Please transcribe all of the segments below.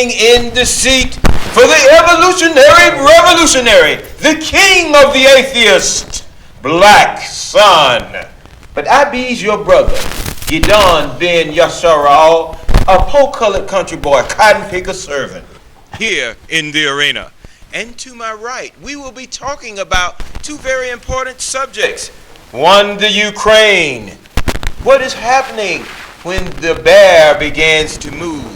in the seat for the revolutionary, the king of the atheist, Black Sun. But I be's your brother, Gidon Ben Yasharal, a po-colored country boy, cotton picker servant, here in the arena. And to my right, we will be talking about two very important subjects. One, the Ukraine. What is happening when the bear begins to move?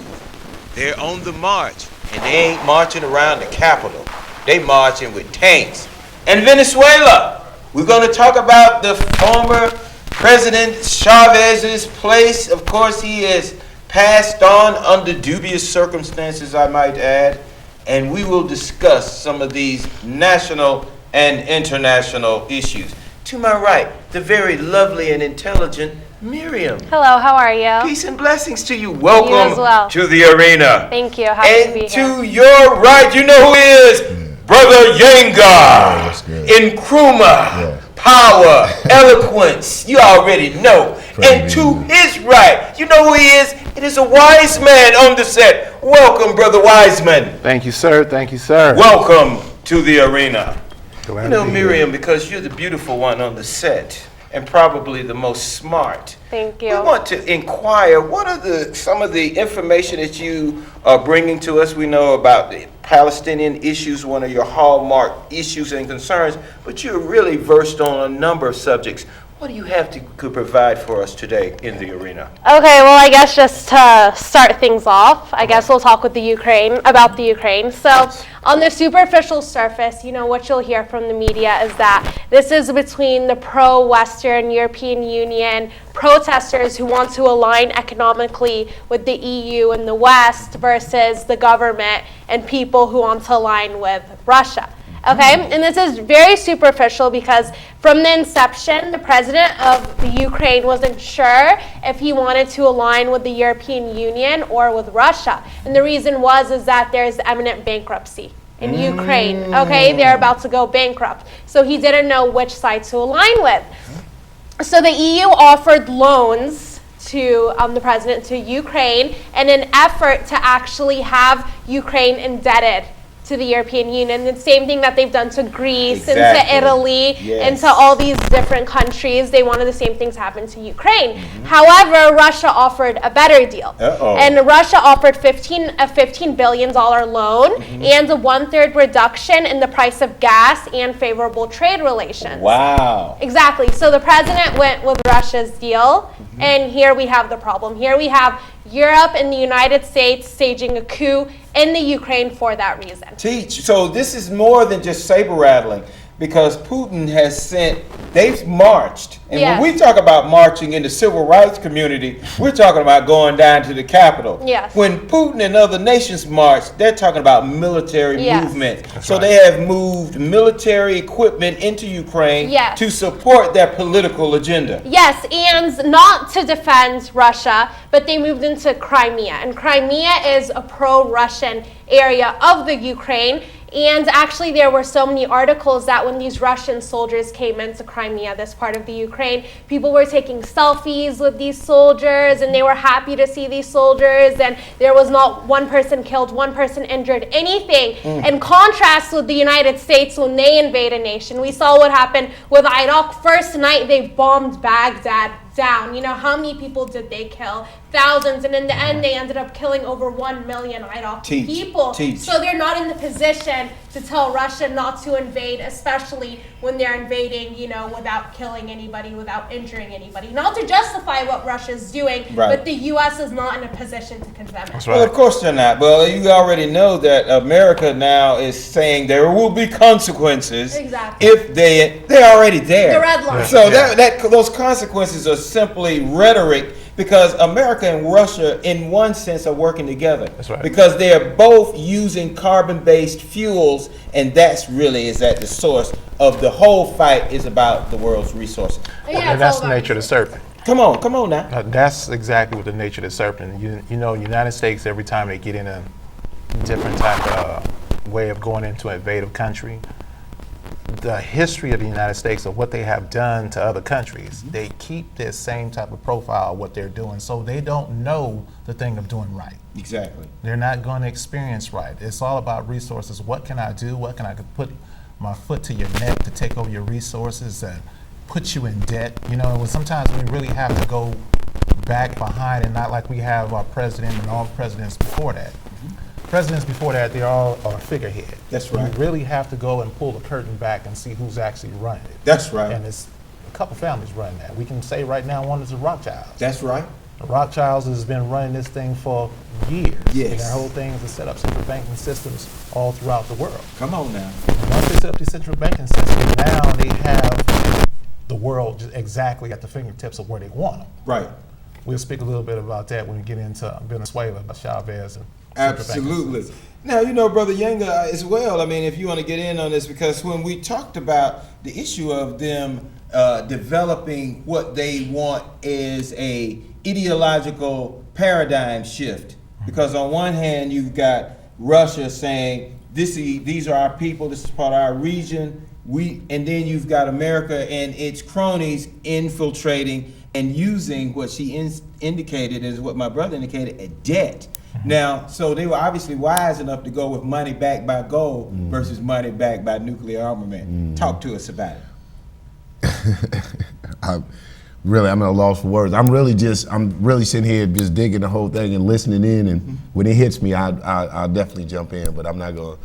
They're on the march, and they ain't marching around the Capitol. They marching with tanks. And Venezuela. We're going to talk about the former President Chavez's place. Of course, he is passed on under dubious circumstances, I might add. And we will discuss some of these national and international issues. To my right, the very lovely and intelligent Miriam. Hello, how are you? Peace and blessings to you. Welcome You as well. to the arena. Thank you. Happy to be And here. to your right, you know who he is? Brother Yenga. Nkrumah. Power, eloquence. You already know. And to his right, you know who he is? It is a wise man on the set. Welcome, Brother Wiseman. Thank you, sir. Thank you, sir. Welcome to the arena. Glad You know, to be Miriam, here. because you're the beautiful one on the set and probably the most smart. Thank We you. want to inquire, what are some of the information that you are bringing to us? We know about the Palestinian issues, one of your hallmark issues and concerns, but you're really versed on a number of subjects. What do you have to could provide for us today in the arena? Okay, well, I guess just to start things off, I guess we'll talk with about the Ukraine. So, on the superficial surface, you know, what you'll hear from the media is that this is between the pro-Western European Union protesters who want to align economically with the EU and the West versus the government and people who want to align with Russia. Okay, and this is very superficial because from the inception, the president of the Ukraine wasn't sure if he wanted to align with the European Union or with Russia. And the reason is that there's imminent bankruptcy in Ukraine. Okay, they're about to go bankrupt. So he didn't know which side to align with. So the EU offered loans to the president, to Ukraine, in an effort to actually have Ukraine indebted to the European Union. The same thing that they've done to Greece and to Italy and to all these different countries. They wanted the same things to happen to Ukraine. However, Russia offered a better deal. And Russia offered a $15 billion loan and a 1/3 reduction in the price of gas and favorable trade relations. Wow. Exactly. So the president went with Russia's deal, and here we have the problem. Here we have Europe and the United States staging a coup in the Ukraine for that reason. So this is more than just saber rattling, because Putin has they've marched. And Yes. when we talk about marching in the civil rights community, we're talking about going down to the Capitol. Yes. When Putin and other nations march, they're talking about military Yes. movement. That's So right. they have moved military equipment into Ukraine Yes. to support their political agenda. Yes, and not to defend Russia, but they moved into Crimea. And Crimea is a pro-Russian area of the Ukraine. And actually, there were so many articles that when these Russian soldiers came into Crimea, this part of the Ukraine, people were taking selfies with these soldiers, and they were happy to see these soldiers, and there was not one person killed, one person injured, anything. In contrast with the United States, when they invade a nation, we saw what happened with Iraq. First night, they bombed Baghdad down. You know, how many people did they kill? Thousands, and in the end, they ended up killing over 1 million Iraqi people. So they're not in the position to tell Russia not to invade, especially when they're invading, you know, without killing anybody, without injuring anybody. Not to justify what Russia's doing, but the U.S. is not in a position to condemn it. That's Well, right. of course they're not. Well, you already know that America now is saying there will be consequences Exactly. if they're already there. The red line. So those consequences are simply rhetoric, because America and Russia, in one sense, are working together. That's right. Because they are both using carbon-based fuels, and that's really is at the source of the whole fight, is about the world's resources. Yeah, And it's that's all the about nature of the serpent. Come on now. That's exactly what the nature of the serpent. You know, United States, every time they get in a different type of way of going into an invasive country, the history of the United States of what they have done to other countries, they keep this same type of profile of what they're doing, so they don't know the thing of doing right. Exactly. They're not going to experience right. It's all about resources. What can I do? What can I put my foot to your neck to take over your resources and put you in debt? You know, when sometimes we really have to go back behind, and not like we have our president and all the presidents before that. Presidents before that, they're all a figurehead. That's right. We really have to go and pull the curtain back and see who's actually running it. That's right. And it's a couple families running that. We can say right now one is the Rothschilds. That's right. The Rothschilds has been running this thing for years. Yes. And their whole thing is to set up central banking systems all throughout the world. Come on now. Once they set up the central banking system, now they have the world just exactly at the fingertips of where they want them. Right. We'll speak a little bit about that when we get into Venezuela, about Chavez and central banking Absolutely. systems. Now, you know, Brother Yenga, as well, I mean, if you want to get in on this, because when we talked about the issue of them developing what they want is a ideological paradigm shift, because on one hand, you've got Russia saying, these are our people, this is part of our region, and then you've got America and its cronies infiltrating and using what she indicated, is what my brother indicated, a debt. Now, so they were obviously wise enough to go with money backed by gold versus money backed by nuclear armament. Talk to us about it. I'm at a loss for words. I'm really sitting here just digging the whole thing and listening in, and when it hits me, I'll definitely jump in, but I'm not gonna,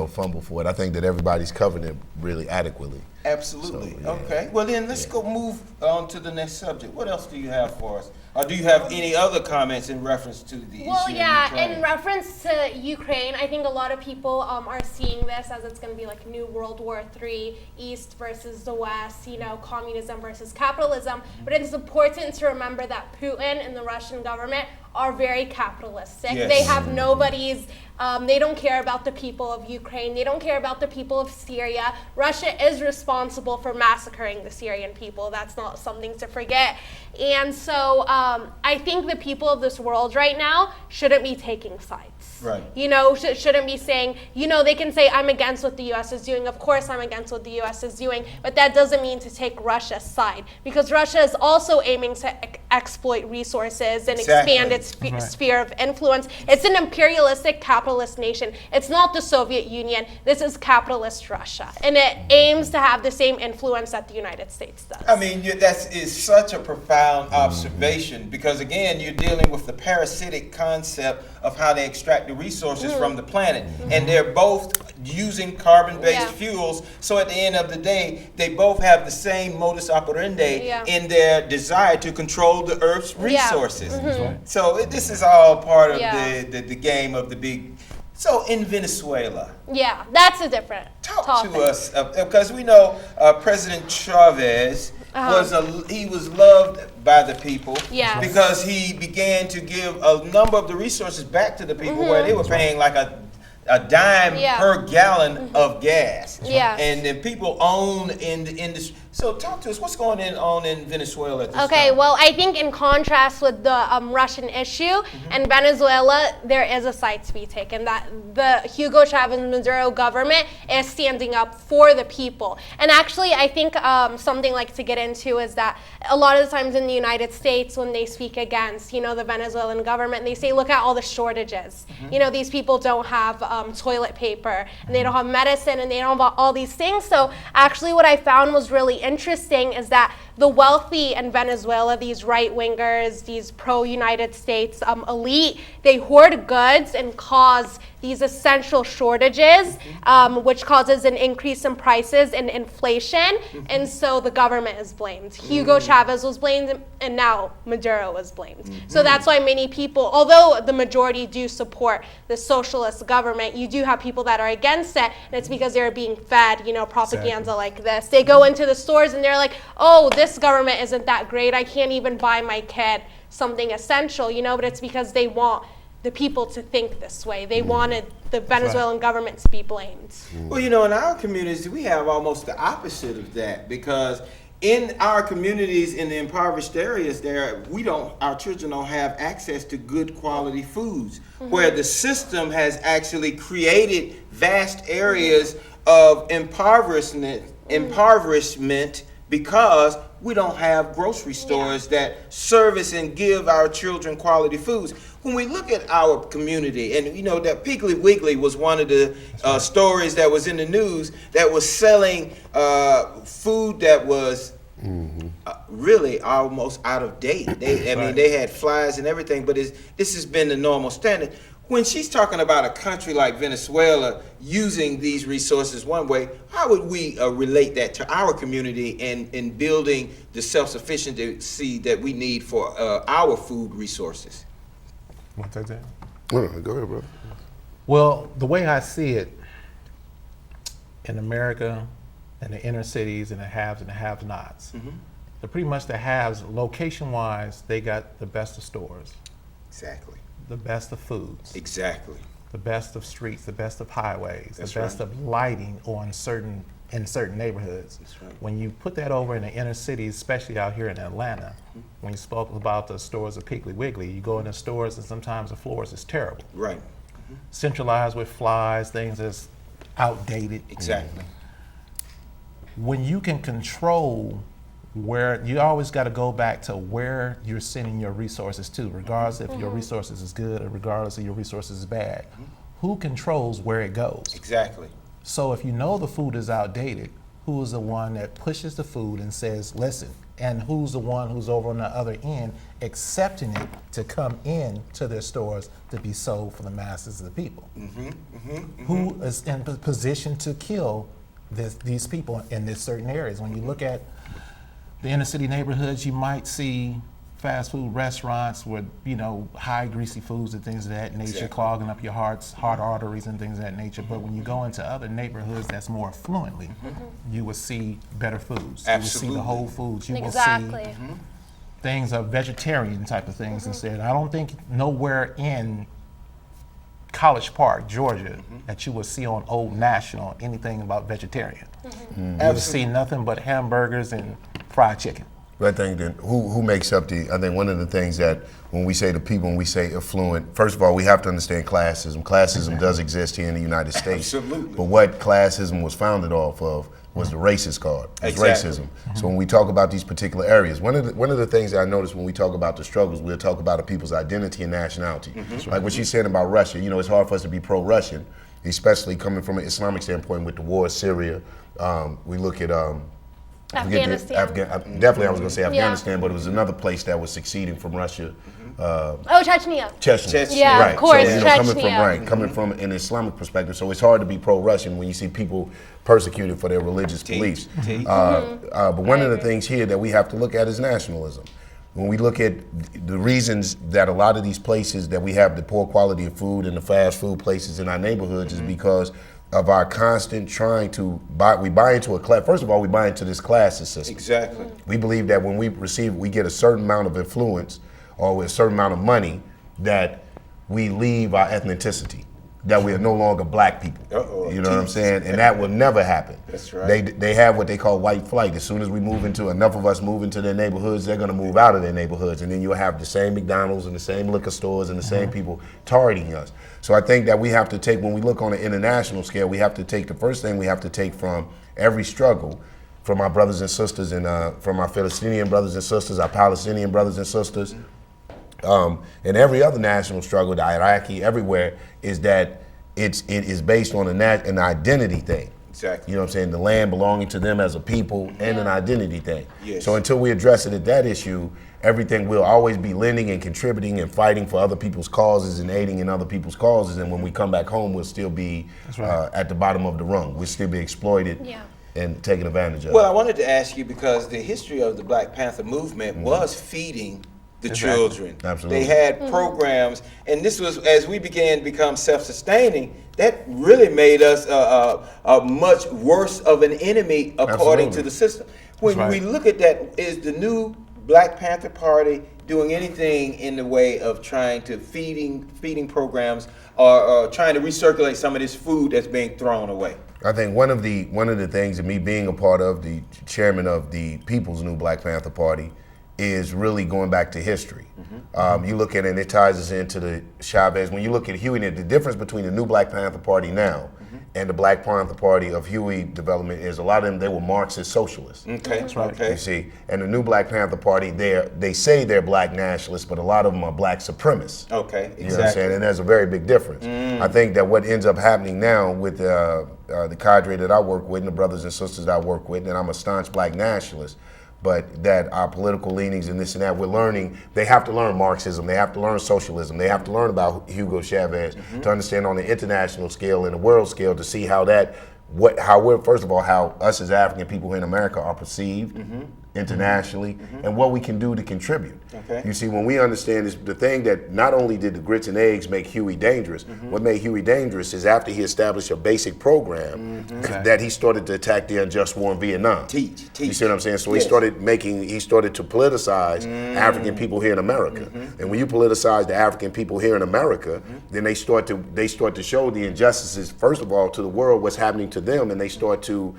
fumble for it. I think that everybody's covering it really adequately. Absolutely. So, yeah. Okay. Well, then let's go move on to the next subject. What else do you have for us? Or do you have any other comments in reference to the issue? Well, yeah, of Ukraine? in reference to Ukraine, I think a lot of people are seeing this as it's going to be like new World War III, East versus the West, communism versus capitalism. But it's important to remember that Putin and the Russian government are very capitalistic. Yes. They have nobody's, they don't care about the people of Ukraine. They don't care about the people of Syria. Russia is responsible for massacring the Syrian people. That's not something to forget. And so I think the people of this world right now shouldn't be taking sides. Right. Shouldn't be saying, they can say, I'm against what the U.S. is doing. Of course I'm against what the U.S. is doing. But that doesn't mean to take Russia's side. Because Russia is also aiming to exploit resources and expand its sphere of influence. It's an imperialistic capitalist nation. It's not the Soviet Union. This is capitalist Russia. And it aims to have the same influence that the United States does. I mean, that is such a profound observation, because again, you're dealing with the parasitic concept of how they extract the resources from the planet. And they're both using carbon-based fuels, so at the end of the day, they both have the same modus operandi in their desire to control the Earth's resources. So this is all part of the game of the big. So in Venezuela, that's a different talk topic. to us, because we know President Chavez was loved by the people because he began to give a number of the resources back to the people where they were paying like a dime per gallon of gas. And then people own in the industry. So talk to us, what's going on in Venezuela at this time? Well, I think in contrast with the Russian issue, in Venezuela, there is a side to be taken, that the Hugo Chavez Maduro government is standing up for the people. And actually, I think something like to get into is that a lot of the times in the United States, when they speak against, the Venezuelan government, they say, look at all the shortages. These people don't have toilet paper, and they don't have medicine, and they don't have all these things. So actually what I found was really interesting is that the wealthy in Venezuela, these right-wingers, these pro-United States elite, they hoard goods and cause these essential shortages, which causes an increase in prices and inflation, and so the government is blamed. Hugo Chavez was blamed, and now Maduro is blamed. So that's why many people, although the majority do support the socialist government, you do have people that are against it, and it's because they're being fed, propaganda like this. They go into the stores and they're like, oh, this government isn't that great. I can't even buy my kid something essential, but it's because they want the people to think this way. They wanted the Venezuelan government to be blamed. Well, in our communities, we have almost the opposite of that, because in our communities in the impoverished areas there, our children don't have access to good quality foods, where the system has actually created vast areas of impoverishment because we don't have grocery stores that service and give our children quality foods. When we look at our community, and you know that Piggly Wiggly was one of the stories that was in the news that was selling food that was really almost out of date. I mean, they had flies and everything, but this has been the normal standard. When she's talking about a country like Venezuela using these resources one way, how would we relate that to our community in building the self-sufficiency that we need for our food resources? Want to take that? Go ahead, bro. Well, the way I see it, in America, in the inner cities, and the haves and the have-nots, they're pretty much the haves, location-wise, they got the best of stores. Exactly. The best of foods. Exactly. The best of streets, the best of highways, That's the best right. of lighting in certain neighborhoods. That's right. When you put that over in the inner cities, especially out here in Atlanta, when you spoke about the stores of Piggly Wiggly, you go in the stores and sometimes the floors is terrible. Right. Centralized with flies, things that's outdated. Exactly. When you can control where, you always got to go back to where you're sending your resources to, regardless if your resources is good or regardless if your resources is bad. Who controls where it goes? Exactly. So if you know the food is outdated, who is the one that pushes the food and says, listen, and who's the one who's over on the other end accepting it to come in to their stores to be sold for the masses of the people? Who is in position to kill these people in these certain areas? When you look at the inner city neighborhoods, you might see fast food restaurants with, you know, high greasy foods and things of that nature, Exactly. clogging up your heart arteries and things of that nature. But when you go into other neighborhoods that's more affluently, you will see better foods. You will see Absolutely. the whole foods. You Exactly. will see things of vegetarian type of things instead. I don't think nowhere in College Park, Georgia, that you will see on Old National anything about vegetarian. You will see nothing but hamburgers and fried chicken. But I think that who makes up I think one of the things that when we say to people, when we say affluent, first of all, we have to understand classism. Classism does exist here in the United States. Absolutely. But what classism was founded off of was the racist card. It's Exactly. racism. So when we talk about these particular areas, one of the things that I noticed when we talk about the struggles, we'll talk about the people's identity and nationality. Like what you said about Russia, you know, it's hard for us to be pro-Russian, especially coming from an Islamic standpoint with the war of Syria. We look at Afghanistan. definitely I was going to say Afghanistan, but it was another place that was succeeding from Russia. Oh, Chechnya. Chechnya. Yeah, right. of course, So, Chechnya. coming from an Islamic perspective, so it's hard to be pro-Russian when you see people persecuted for their religious beliefs. But one of the things here that we have to look at is nationalism. When we look at the reasons that a lot of these places that we have the poor quality of food and the fast food places in our neighborhoods is because of our constant trying to we buy into a class. First of all, we buy into this classist system. Exactly. We believe that when we get a certain amount of influence or a certain amount of money, that we leave our ethnicity, that we are no longer black people. You know what I'm saying? And that will never happen. That's right. They have what they call white flight. As soon as we move into, enough of us move into their neighborhoods, they're gonna move out of their neighborhoods. And then you'll have the same McDonald's and the same liquor stores and the same people targeting us. So I think that we have to take, when we look on an international scale, we have to take, the first thing we have to take from every struggle, from our brothers and sisters and from our Palestinian brothers and sisters, our Palestinian brothers and sisters, and every other national struggle, the Iraqi, everywhere, is that it is based on an identity thing. Exactly. You know what I'm saying? The land belonging to them as a people and an identity thing. Yes. So until we address it at that issue, everything will always be lending and contributing and fighting for other people's causes and aiding in other people's causes. And when we come back home, we'll still be at the bottom of the rung. We'll still be exploited and taken advantage of. Well, I wanted to ask you, because the history of the Black Panther movement was feeding the children. Absolutely. They had programs, and this was, as we began to become self-sustaining, that really made us a much worse of an enemy according to the system. When we look at that, is the new Black Panther Party doing anything in the way of trying to feeding programs or trying to recirculate some of this food that's being thrown away? I think one of the things, and me being a part of the chairman of the People's New Black Panther Party, is really going back to history. You look at it, and it ties us into the Chavez. When you look at Huey, the difference between the new Black Panther Party now and the Black Panther Party of Huey development is a lot of them, they were Marxist socialists. Okay, that's right. Okay. You see, and the new Black Panther Party, they say they're black nationalists, but a lot of them are black supremacists. Okay, exactly. You know what I'm saying? And there's a very big difference. I think that what ends up happening now with the cadre that I work with and the brothers and sisters that I work with, and I'm a staunch black nationalist, but that our political leanings and this and that, we're learning, they have to learn Marxism, they have to learn socialism, they have to learn about Hugo Chavez to understand on the international scale and the world scale to see how that, first of all, how us as African people here in America are perceived internationally and what we can do to contribute. Okay. You see, when we understand this, the thing that not only did the grits and eggs make Huey dangerous, what made Huey dangerous is after he established a basic program that he started to attack the unjust war in Vietnam. Teach. You see what I'm saying? So Yes. he started to politicize African people here in America. And when you politicize the African people here in America, then they start to show the injustices, first of all, to the world, what's happening to them, and they start to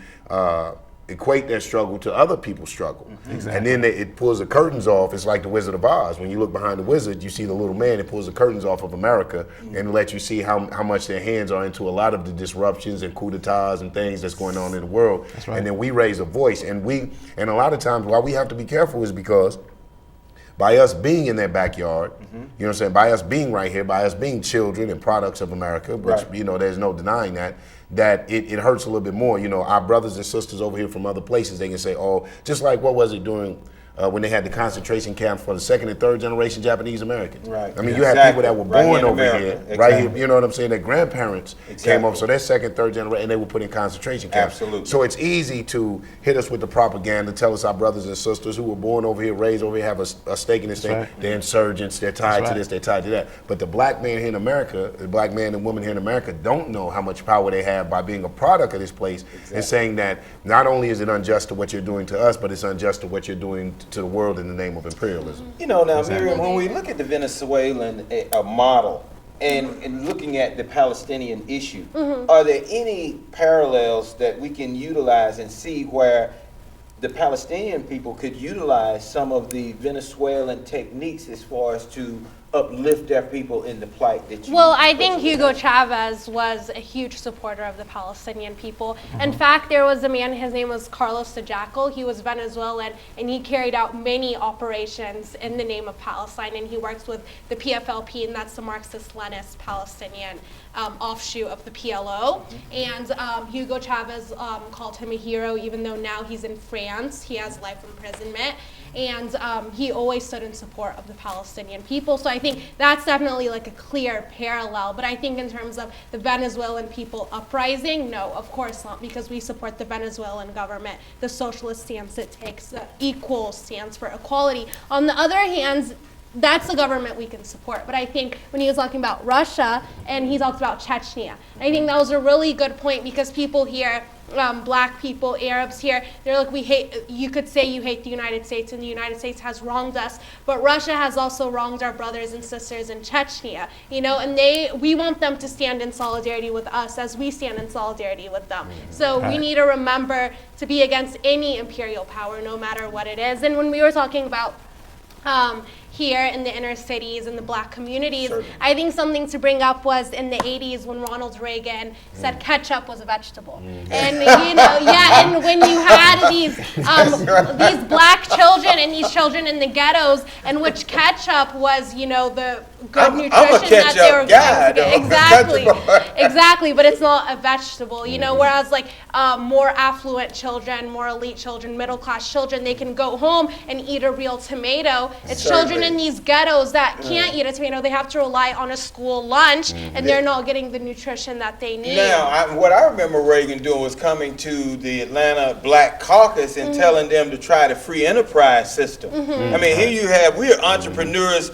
equate their struggle to other people's struggle. And then it pulls the curtains off. It's like the Wizard of Oz. When you look behind the wizard, you see the little man. It pulls the curtains off of America and lets you see how much their hands are into a lot of the disruptions and coup d'etats and things that's going on in the world. That's right. And then we raise a voice. And a lot of times why we have to be careful is because by us being in their backyard, you know what I'm saying, by us being right here, by us being children and products of America, which, you know, there's no denying that it hurts a little bit more. You know, our brothers and sisters over here from other places, they can say, oh, just like what was it during when they had the concentration camps for the second and third generation Japanese Americans. Right. I mean, you had people that were Right born here in over America. here, right here, you know what I'm saying, their grandparents came over, Exactly. so they're second, third generation, and they were put in concentration camps. Absolutely. So it's easy to hit us with the propaganda, tell us our brothers and sisters who were born over here, raised over here, have a stake in this thing. right. They're insurgents, they're tied That's to right. this, they're tied to that. But the black man here in America, the black man and woman here in America don't know how much power they have by being a product of this place and saying that not only is it unjust to what you're doing to us, but it's unjust to what you're doing to the world in the name of imperialism. You know, now, Miriam, when we look at the Venezuelan model and looking at the Palestinian issue, are there any parallels that we can utilize and see where the Palestinian people could utilize some of the Venezuelan techniques as far as to uplift their people in the plight that you... Well, I think Hugo Chavez was a huge supporter of the Palestinian people. In fact, there was a man, his name was Carlos the Jackal. He was Venezuelan, and he carried out many operations in the name of Palestine, and he works with the PFLP, and that's the Marxist-Leninist Palestinian offshoot of the PLO. And Hugo Chavez called him a hero, even though now he's in France. He has life imprisonment. And he always stood in support of the Palestinian people. So I think that's definitely like a clear parallel. But I think in terms of the Venezuelan people uprising, no, of course not, because we support the Venezuelan government, the socialist stance it takes, the equal stance for equality. On the other hand, that's the government we can support. But I think when he was talking about Russia and he talked about Chechnya, I think that was a really good point because people here, black people, Arabs here, they're like, you could say you hate the United States and the United States has wronged us, but Russia has also wronged our brothers and sisters in Chechnya, you know, and we want them to stand in solidarity with us as we stand in solidarity with them. So we need to remember to be against any imperial power, no matter what it is. And when we were talking about here in the inner cities and the black communities, I think something to bring up was in the 80s when Ronald Reagan said ketchup was a vegetable. And you know, and when you had these black children and these children in the ghettos, in which ketchup was, you know, the good nutrition that they were getting. Exactly, but it's not a vegetable, you know, whereas like more affluent children, more elite children, middle class children, they can go home and eat a real tomato. It's children in these ghettos that can't eat a tomato. They have to rely on a school lunch, and they're not getting the nutrition that they need. Now, what I remember Reagan doing was coming to the Atlanta Black Caucus and telling them to try the free enterprise system. I mean, here you have, we're entrepreneurs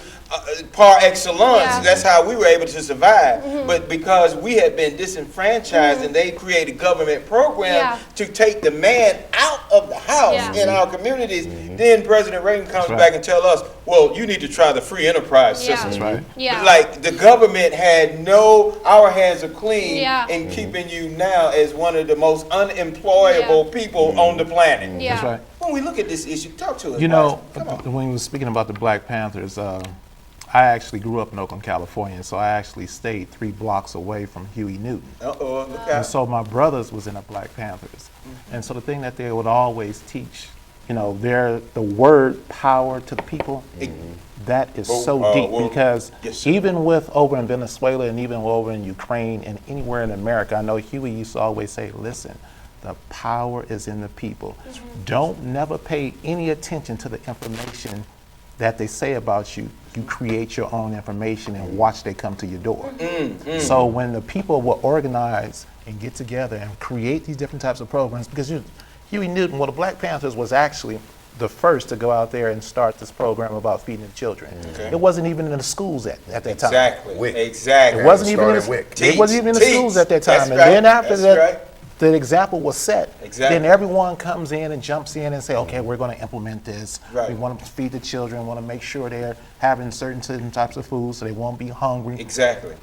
par excellence. Yeah. That's how we were able to survive. But because we had been disenfranchised and they created government programs to take the man out of the house in our communities, then President Reagan comes back and tell us, well, you need to try the free enterprise system. That's right. Yeah. Like the government had our hands are clean in keeping you now as one of the most unemployable people on the planet. Yeah. That's right. When we look at this issue, talk to us. You know, Come on. when we were speaking about the Black Panthers, I actually grew up in Oakland, California, so I actually stayed 3 blocks away from Huey Newton. Look And out. so my brothers was in the Black Panthers. And so the thing that they would always teach, you know, the word power to the people, that is so deep because even with over in Venezuela and even over in Ukraine and anywhere in America, I know Huey used to always say, listen, the power is in the people. Don't never pay any attention to the information that they say about you. You create your own information and watch they come to your door. So when the people will organize and get together and create these different types of programs, because Huey Newton, well, the Black Panthers was actually the first to go out there and start this program about feeding the children. It wasn't even in the schools at that time. Exactly. It wasn't even in the schools at that time. And then after that, the example was set. Then everyone comes in and jumps in and say, okay, we're going to implement this. We want to feed the children, want to make sure they're having certain types of food so they won't be hungry.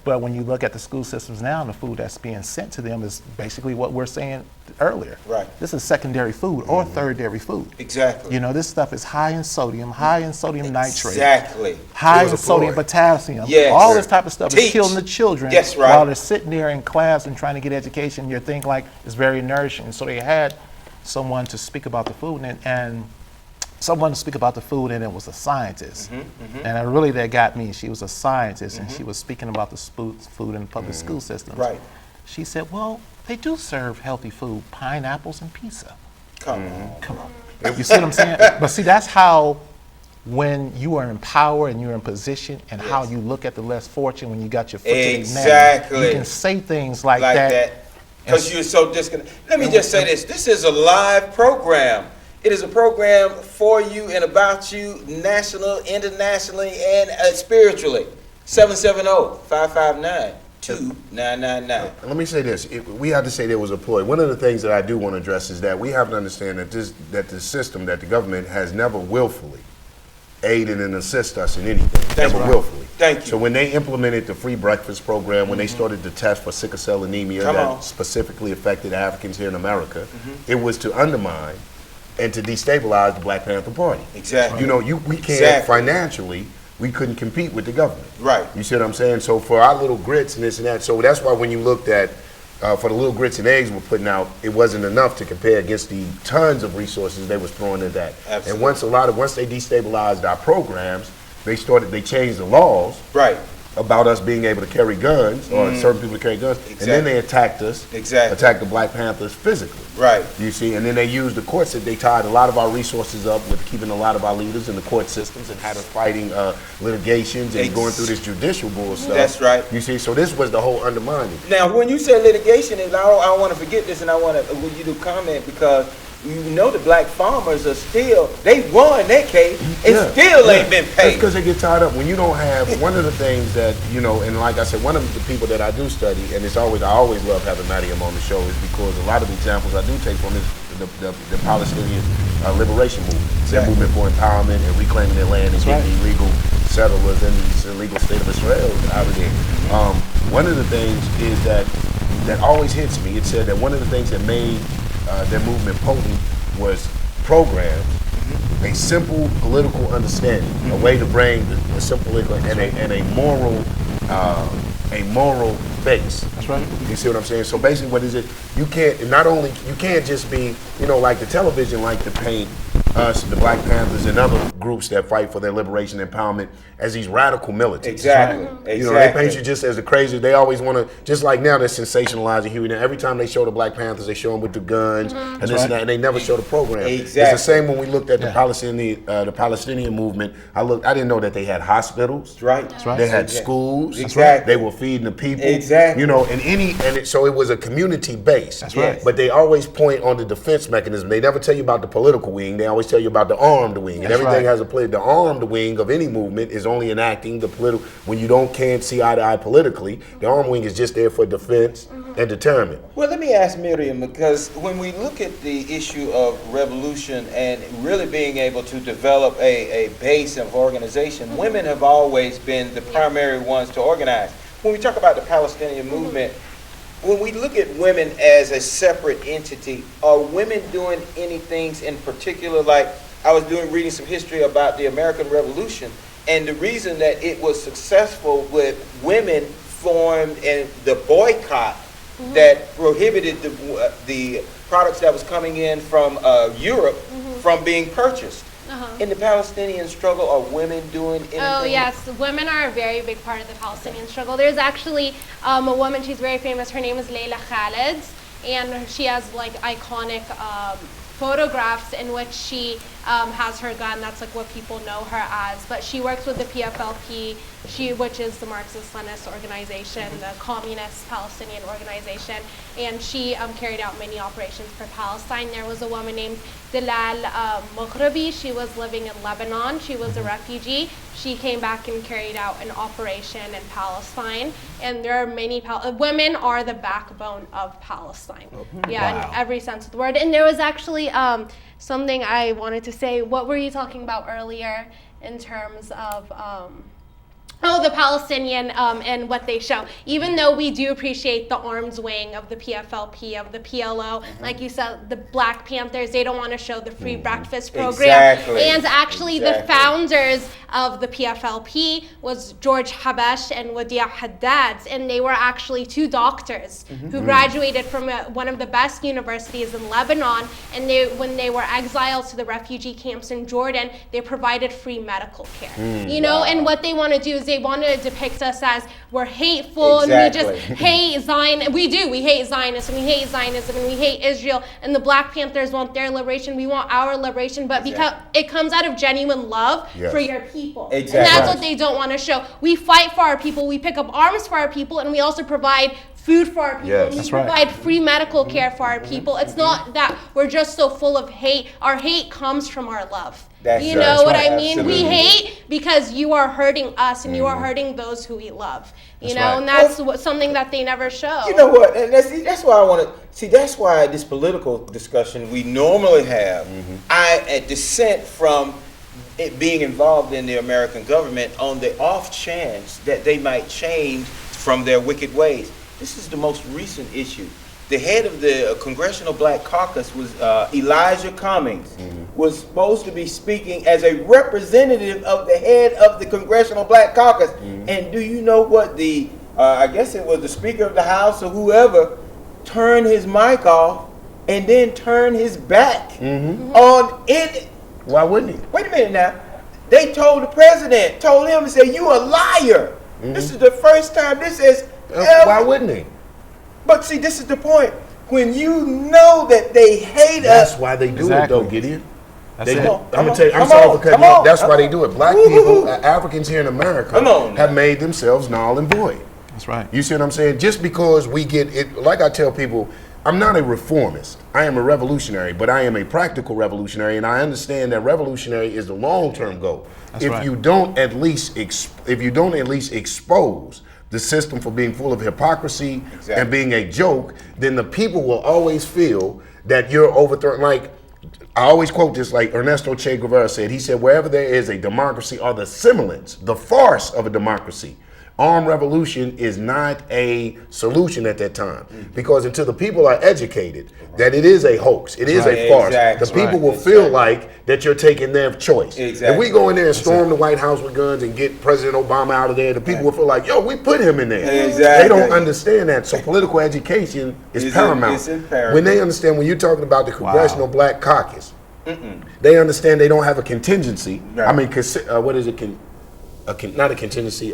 But when you look at the school systems now, the food that's being sent to them is basically what we're saying earlier. This is secondary food or third-dairy food. You know, this stuff is high in sodium, high in sodium nitrate, high in sodium potassium. All this type of stuff is killing the children while they're sitting there in class and trying to get education. You're thinking like it's very nourishing. So they had someone to speak about the food and someone to speak about the food, and it was a scientist. And really that got me. She was a scientist and she was speaking about the food in the public school systems. She said, well, they do serve healthy food, pineapples and pizza. Come on. You see what I'm saying? But see, that's how, when you are in power and you're in position and how you look at the less fortunate when you got your foot to the neck, you can say things like that. Because you're so disconnected. Let me just say this. This is a live program. It is a program for you and about you, national, internationally, and spiritually. 770-559-2999. Let me say this. We have to say there was a ploy. One of the things that I do want to address is that we have to understand that the system, that the government has never willfully aided and assist us in anything. Never willfully. Thank you. So when they implemented the free breakfast program, when they started the test for sickle cell anemia that specifically affected Africans here in America, it was to undermine and to destabilize the Black Panther Party. You know, we can't financially, we couldn't compete with the government. You see what I'm saying? So for our little grits and this and that, so that's why when you looked at, for the little grits and eggs we're putting out, it wasn't enough to compare against the tons of resources they was throwing at that. And once they destabilized our programs, they changed the laws about us being able to carry guns, or certain people to carry guns, and then they attacked us, attacked the Black Panthers physically. You see, and then they used the courts, they tied a lot of our resources up with keeping a lot of our leaders in the court systems and had us fighting litigations and going through this judicial bull stuff. You see, so this was the whole undermining. Now, when you say litigation, I don't want to forget this, and I want you to comment, because you know the black farmers are still, they won that case and still ain't been paid. That's because they get tied up. When you don't have, one of the things that, you know, and like I said, one of the people that I do study, and I always love having Mariam on the show, is because a lot of the examples I do take from is the Palestinian liberation movement. Their movement for empowerment and reclaiming their land and getting illegal settlers in the illegal state of Israel out of there. One of the things is that always hits me. It said that one of the things that made their movement potent was programs, a simple political understanding, a way to bring a simple political and a moral base. That's right. You see what I'm saying? So basically, what is it? You can't just be, you know, like the television like to paint us, the Black Panthers, and other groups that fight for their liberation and empowerment as these radical militants. You know, they paint you just as the crazy. They always want to, just like now they're sensationalizing Huey. Now every time they show the Black Panthers, they show them with the guns and this and that, and they never show the program. It's the same when we looked at the Palestinian movement. I didn't know that they had hospitals. They had schools. They were feeding the people. You know, so it was a community base. But they always point on the defense mechanism. They never tell you about the political wing. they always tell you about the armed wing, and That's everything right. has a play. The armed wing of any movement is only enacting the political. When you can't see eye to eye politically, the armed wing is just there for defense and deterrent. Well, let me ask Miriam, because when we look at the issue of revolution and really being able to develop a base of organization, women have always been the primary ones to organize. When we talk about the Palestinian movement, when we look at women as a separate entity, are women doing any things in particular? Like, I was reading some history about the American Revolution, and the reason that it was successful with women formed and the boycott that prohibited the products that was coming in from Europe from being purchased. In the Palestinian struggle, are women doing anything? Oh yes, women are a very big part of the Palestinian struggle. There's actually a woman, she's very famous, her name is Layla Khaled, and she has like iconic photographs in which she has her gun. That's like what people know her as. But she works with the PFLP, which is the Marxist-Leninist organization, the communist Palestinian organization, and she carried out many operations for Palestine. There was a woman named Dilal Mughrabi. She was living in Lebanon. She was a refugee. She came back and carried out an operation in Palestine. And there are many women are the backbone of Palestine. Yeah, in every sense of the word. And there was actually something I wanted to say. What were you talking about earlier in terms of the Palestinian and what they show? Even though we do appreciate the arms wing of the PFLP, of the PLO, like you said, the Black Panthers, they don't want to show the free breakfast program. Exactly. And actually the founders of the PFLP was George Habash and Wadia Haddad, and they were actually two doctors who graduated from one of the best universities in Lebanon, and when they were exiled to the refugee camps in Jordan, they provided free medical care. And what they want to do is they want to depict us as we're hateful and we just hate Zion. We hate Zionists and we hate Zionism and we hate Israel, and the Black Panthers want their liberation, we want our liberation, but because it comes out of genuine love for your people. And that's what they don't want to show. We fight for our people, we pick up arms for our people, and we also provide food for our people, and we provide free medical care for our people. It's not that we're just so full of hate. Our hate comes from our love. You know what I mean? Absolutely. We hate because you are hurting us and you are hurting those who we love. And that's something that they never show. You know what? And that's why I want to see. That's why this political discussion we normally have, I dissent from it being involved in the American government on the off chance that they might change from their wicked ways. This is the most recent issue. The head of the Congressional Black Caucus was Elijah Cummings, was supposed to be speaking as a representative of the head of the Congressional Black Caucus. And do you know what I guess it was the Speaker of the House or whoever, turned his mic off and then turned his back on it. Why wouldn't he? Wait a minute now. They told the president, told him and said, "You a liar." This is the first time this has ever. Why wouldn't he? But see, this is the point. When you know that they hate us. That's why they do it, though, Gideon. That's I'm it. gonna tell you. I'm sorry for cutting you off. That's why they do it. Black people, Africans here in America, have made themselves null and void. That's right. You see what I'm saying? Just because we get it, like I tell people, I'm not a reformist. I am a revolutionary, but I am a practical revolutionary, and I understand that revolutionary is the long-term goal. If you don't at least expose the system for being full of hypocrisy and being a joke, then the people will always feel that you're overthrowing. Like, I always quote this, like Ernesto Che Guevara said. He said, wherever there is a democracy or the semblance, the farce of a democracy, armed revolution is not a solution at that time. Because until the people are educated that it is a hoax, it is a farce, the people will feel like that you're taking their choice. If we go in there and storm the White House with guns and get President Obama out of there, the people will feel like, yo, we put him in there. They don't understand that. So political education is paramount. When they understand, when you're talking about the Congressional Black Caucus, they understand they don't have a contingency. I mean, what is it? Not a contingency,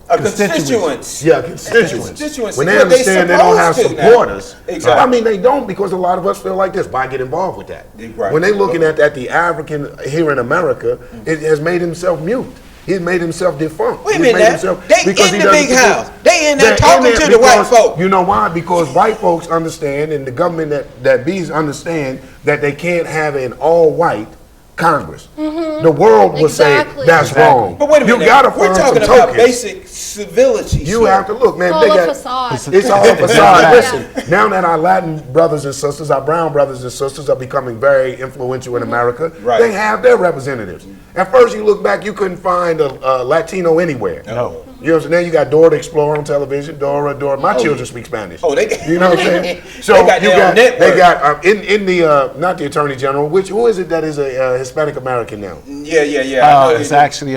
constituents. Yeah, constituents. When they understand they don't have supporters, I mean, they don't, because a lot of us feel like this. Why get involved with that? When they're looking at that, the African here in America, it has made himself mute. He's made himself defunct. Wait a minute, they in the big house. They in there talking to the white folk. You know why? Because white folks understand, and the government that bees understand, that they can't have an all-white Congress. The world will Exactly. say that's wrong. But wait a minute. You gotta We're find talking some about tokens. basic civility. You have to look, man. It's They all a got facade. it's all a facade. Yeah. Listen, now that our Latin brothers and sisters, our brown brothers and sisters are becoming very influential in America, Right. they have their representatives. At first, you look back, you couldn't find a Latino anywhere. No. You know what I'm saying? Then you got Dora the Explorer on television. Dora. My children speak Spanish. Oh, they got. You know what I'm saying? So They got you their own network. they got in the not the Attorney General. Who is it that is a Hispanic American now? Yeah. I know It's they- actually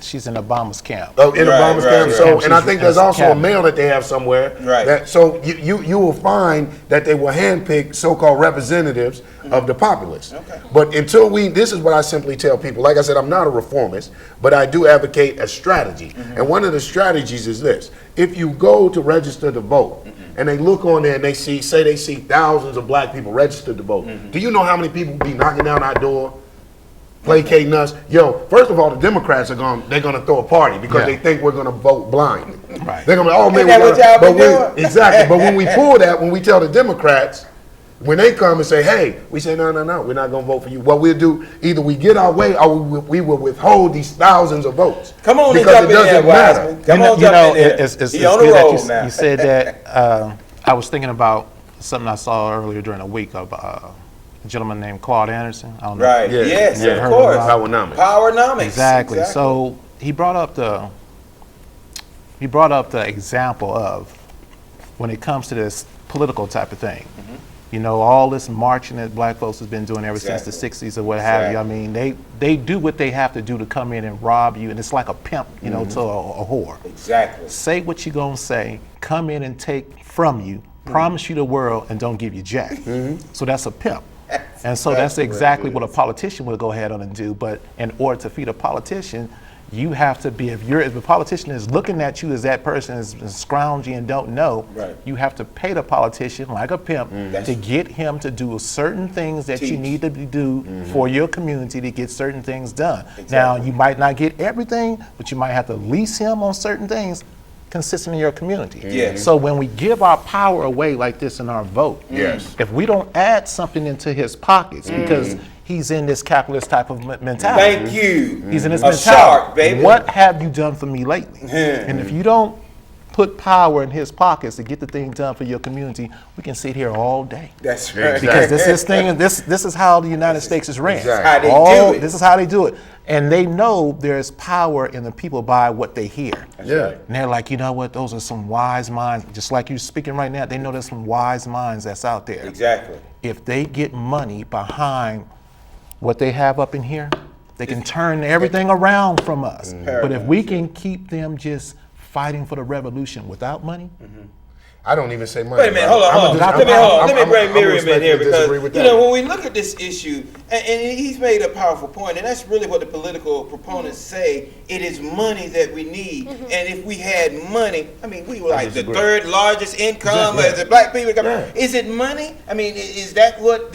she's in Obama's camp. Oh, in Right, Obama's right, camp. right. So, She's and I think there's in also a cabinet. male that they have somewhere. Right. That, so you will find that they will handpick so-called representatives of the populace. Okay. But until this is what I simply tell people. Like I said, I'm not a reformist, but I do advocate a strategy. And one of the strategies is this: if you go to register to vote, and they look on there and they see thousands of black people registered to vote, do you know how many people be knocking down our door? Placating us, First of all, the Democrats they're gonna throw a party because Yeah. they think we're gonna vote blind. Right. They're gonna be, oh man, Ain't that what y'all been but doing? exactly. But when we pull that, when we tell the Democrats, when they come and say, hey, we say no, we're not gonna vote for you. What we'll do, either we get our way or we will withhold these thousands of votes. Come on and because jump it in there, doesn't matter. Wiseman. Come on, you jump know, in there. it's He on the good that roll now. you said that. I was thinking about something I saw earlier during the week of a gentleman named Claude Anderson. I don't know. Right. Yeah. Yes, Yeah. of course. Powernomics. Powernomics. Exactly. So he brought up the example of when it comes to this political type of thing. You know, all this marching that black folks has been doing ever since the Exactly. 60s or what have you. I Exactly. mean, they do what they have to do to come in and rob you, and it's like a pimp, to a whore. Exactly. Say what you're gonna say, come in and take from you, promise you the world, and don't give you jack. So that's a pimp. And so that's exactly what a politician would go ahead on and do. But in order to feed a politician, you have to be, if the politician is looking at you as that person is scroungy and don't know, Right. you have to pay the politician like a pimp to get him to do certain things that you Teach. need to do for your community to get certain things done. Exactly. Now, you might not get everything, but you might have to lease him on certain things consistent in your community. Yes. So when we give our power away like this in our vote, Yes. if we don't add something into his pockets because he's in this capitalist type of mentality. Thank you. He's in this A mentality. shark, baby. What have you done for me lately? And if you don't put power in his pockets to get the thing done for your community, we can sit here all day. That's right. Because this is how the United States is ran. Exactly. How they do it. This is how they do it. And they know there's power in the people by what they hear. Yeah. And they're like, you know what, those are some wise minds. Just like you're speaking right now, they know there's some wise minds that's out there. Exactly. If they get money behind what they have up in here, they can turn everything around from us. But if we can keep them just fighting for the revolution without money, I don't even say money. Wait a minute, hold on. Let me bring Miriam in here because, with you know, when we look at this issue, and he's made a powerful point, and that's really what the political proponents say, it is money that we need. And if we had money, I mean, we were like the third largest income as the black people. Is it money? I mean, is that what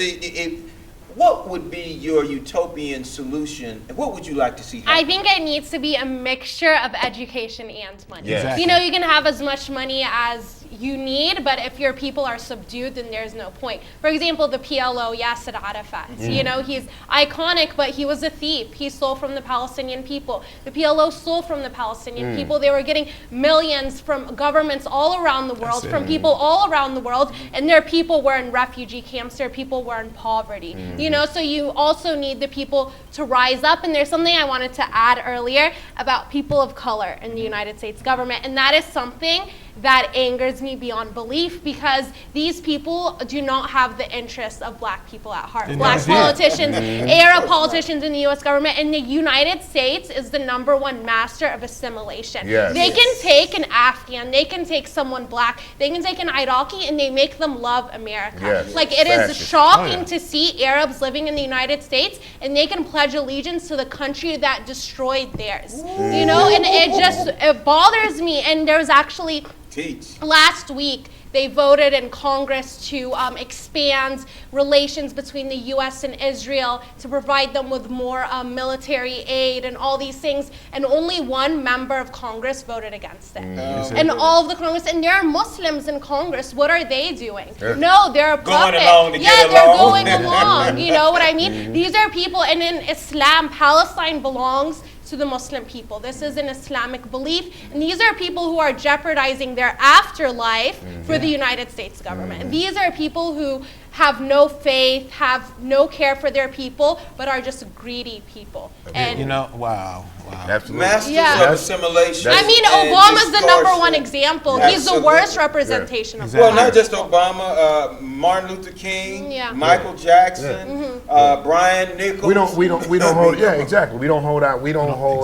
what would be your utopian solution? And what would you like to see happen? I think it needs to be a mixture of education and money. Yeah. Exactly. You know, you can have as much money as you need, but if your people are subdued, then there's no point. For example, the PLO, Yasser Arafat. You know, he's iconic, but he was a thief. He stole from the Palestinian people. The PLO stole from the Palestinian people. They were getting millions from governments all around the world, from people all around the world, and their people were in refugee camps. Their people were in poverty. You know, so you also need the people to rise up. And there's something I wanted to add earlier about people of color in the United States government, and that is something that angers me beyond belief because these people do not have the interests of black people at heart. Black politicians, Arab politicians in the U.S. government, and the United States is the #1 master of assimilation. Yes. They can take an Afghan, they can take someone black, they can take an Iraqi, and they make them love America. Yes. Like, it is Fascist. shocking to see Arabs living in the United States, and they can pledge allegiance to the country that destroyed theirs. You know, and it bothers me. And there was actually Teach. last week, They voted in Congress to expand relations between the U.S. and Israel, to provide them with more military aid and all these things. And only one member of Congress voted against it. And all of the Congress, and there are Muslims in Congress. What are they doing? No, they're a puppet. They're going along. You know what I mean? These are people, and in Islam, Palestine belongs to the Muslim people. This is an Islamic belief, and these are people who are jeopardizing their afterlife for the United States government. And these are people who have no faith, have no care for their people, but are just greedy people. And You know, wow. Absolutely. Masters of assimilation. I mean, and Obama's the number distortion. one example. Yeah. He's the worst representation of Well, that. not just Obama, Martin Luther King, Yeah. Michael Jackson, Brian Nichols. We don't hold. Yeah, exactly. We don't hold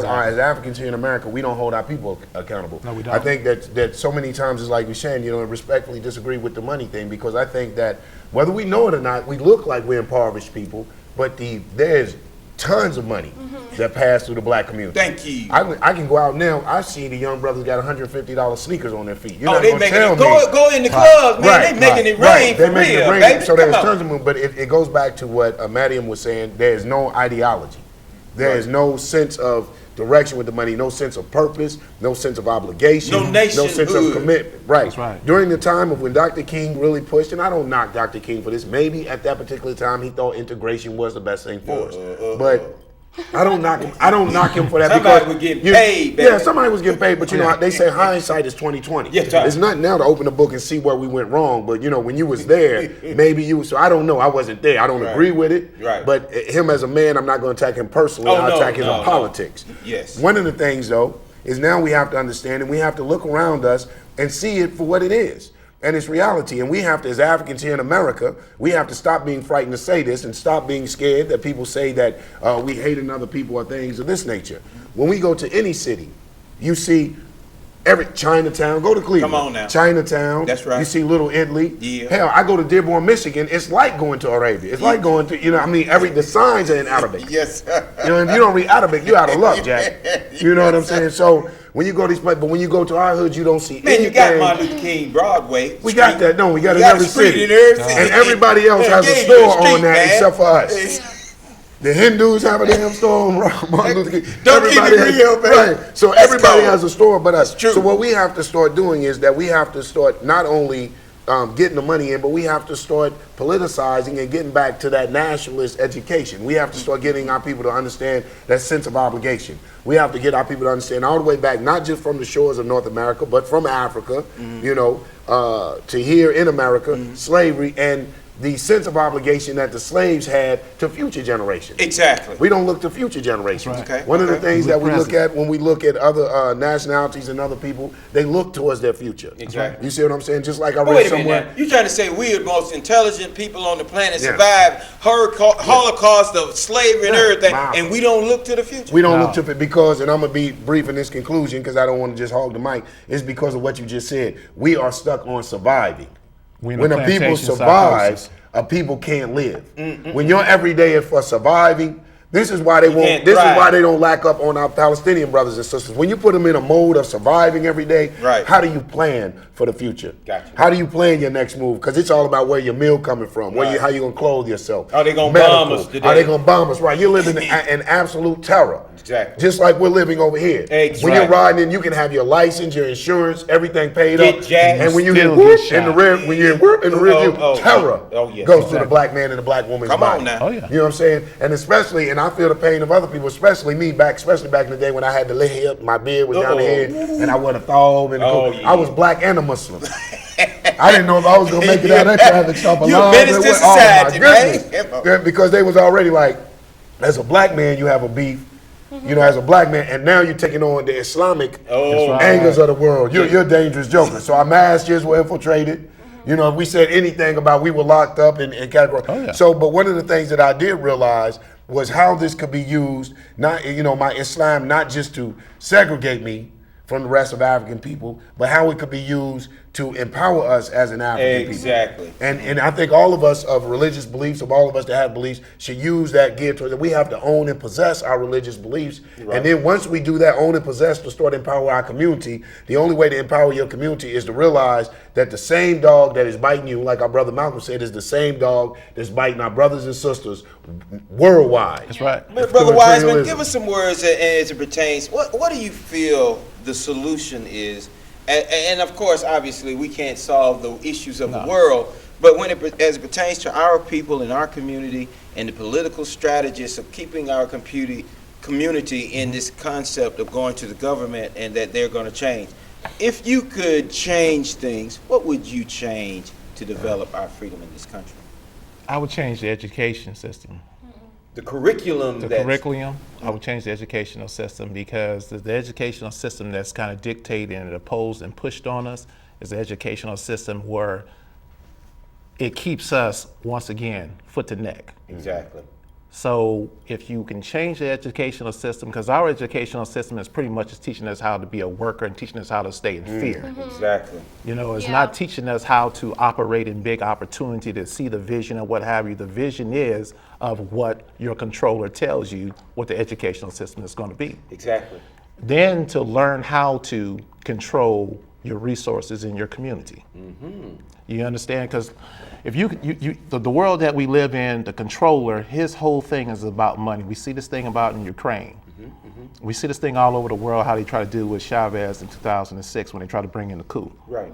our as Africans here in America. We don't hold our people accountable. No, we don't. I think that so many times it's like you're saying, you know, respectfully disagree with the money thing, because I think that whether we know it or not, we look like we're impoverished people, but there's tons of money that pass through the black community. Thank you. I can go out now. I see the young brothers got $150 sneakers on their feet. You're Oh, not they gonna making tell it. me. Go in the clubs, man. They making it rain They for making real, it rain. baby. So there's Come on. tons of movement, but it goes back to what Mariam was saying. There is no ideology. There is no sense of direction with the money, no sense of purpose, no sense of obligation, No no sense of nationhood. commitment. Right. That's right. During the time of when Dr. King really pushed, and I don't knock Dr. King for this, maybe at that particular time he thought integration was the best thing for us. But I don't knock him. I don't knock him for that. Somebody because was getting paid, baby. Yeah, somebody was getting paid. But you know, they say hindsight is 20/20. Yes, sir. It's nothing now to open the book and see where we went wrong. But you know, when you was there, maybe you. So I don't know. I wasn't there. I don't agree with it. Right. But him as a man, I'm not going to attack him personally. Oh, I'll no, attack his no, politics. Yes. One of the things though is now we have to understand, and we have to look around us and see it for what it is. And it's reality. And we have to, as Africans here in America, we have to stop being frightened to say this and stop being scared that people say that we hate another people or things of this nature. When we go to any city, you see Chinatown, go to Cleveland. Come on now. Chinatown. That's right. You see Little Italy. Yeah. Hell, I go to Dearborn, Michigan. It's like going to Arabia. It's like going to, you know, I mean, the signs are in Arabic. Yes, sir. You know, if you don't read Arabic, you're out of luck, Jack. You know what I'm saying? So when you go to these places, but when you go to our hood, you don't see Man, anything. you got Martin Luther King, Broadway. We got that, no, we got it You in got every a street city. in every city. And everybody else has a Yeah, store you're a street, on that man. except for us. The Hindus have a damn store on Martin Luther King. Don't keep it has, real, man. right. So Let's everybody go. has a store but us. True. So what we have to start doing is that we have to start not only getting the money in, but we have to start politicizing and getting back to that nationalist education. We have to start getting our people to understand that sense of obligation. We have to get our people to understand all the way back, not just from the shores of North America, but from Africa, you know, to here in America, slavery, and the sense of obligation that the slaves had to future generations. Exactly. We don't look to future generations. Right. Okay, One of the okay. things that we look present. at when we look at other nationalities and other people, they look towards their future. Exactly. You see what I'm saying? Just like I But read wait a somewhere. minute now. You trying to say we're the most intelligent people on the planet, Yeah. survived Holocaust of slavery and Yeah. everything, Wow. and we don't look to the future? We don't No. look to it because, and I'm gonna be brief in this conclusion because I don't want to just hog the mic. It's because of what you just said. We are stuck on surviving. We in When a the people plantation survive, psychosis. a people can't live. When your everyday is for surviving, this is why they won't. can't This is thrive. why they don't lack up on our Palestinian brothers and sisters. When you put them in a mode of surviving every day, Right. how do you plan for the future? Gotcha. How do you plan your next move? Because it's all about where your meal coming from, Right. how you gonna clothe yourself. Are they gonna bomb us today? Are they gonna bomb us? Right. You're living in absolute terror. Exactly. Just like we're living over here. Exactly. When you're riding in, you can have your license, your insurance, everything paid Get up. jacked. And when you Still hear whoop get in the shot. rear, when you're whoop in the rear view, Oh, terror yes. goes to the black man and the black woman's Come body. on now. Oh, yeah. You know what I'm saying? And especially, and I feel the pain of other people, especially me especially back in the day when I had the lay up, my beard was down the head, and I wore the thong and the Oh, coat. yeah. I was black and a Muslim. I didn't know if I was gonna make it out of that traffic stop You a alive. menace to Oh, society, my goodness. man. Yeah, because they was already like, as a black man, you have a beef. You know, as a black man, and now you're taking on the Islamic Oh, right. angers of the world. You're a dangerous joker. So our masters were infiltrated. You know, if we said anything about we were locked up and categorized. Oh, yeah. So, but one of the things that I did realize was how this could be used, not, you know, my Islam, not just to segregate me from the rest of African people, but how it could be used to empower us as an African Exactly. people. And I think all of us of religious beliefs, of all of us that have beliefs, should use that gear towards it. We have to own and possess our religious beliefs. Right. And then once we do that, own and possess, to start to empower our community, the only way to empower your community is to realize that the same dog that is biting you, like our brother Malcolm said, is the same dog that's biting our brothers and sisters worldwide. That's right. But Brother Through Wiseman, imperialism. give us some words as it pertains. What do you feel the solution is? And of course, obviously, we can't solve the issues of the world, but when as it pertains to our people and our community and the political strategists of keeping our community in this concept of going to the government and that they're going to change. If you could change things, what would you change to develop our freedom in this country? I would change the education system. The curriculum. I would change the educational system, because the educational system that's kind of dictated and opposed and pushed on us is the educational system where it keeps us, once again, foot to neck. Exactly. So if you can change the educational system, because our educational system is pretty much just teaching us how to be a worker and teaching us how to stay in fear. Exactly. You know, it's Yeah. not teaching us how to operate in big opportunity, to see the vision and what have you. The vision is of what your controller tells you what the educational system is going to be. Exactly. Then to learn how to control your resources in your community. You understand? Because if the world that we live in, the controller, his whole thing is about money. We see this thing about in Ukraine. We see this thing all over the world, how they try to do with Chavez in 2006 when they try to bring in the coup. Right.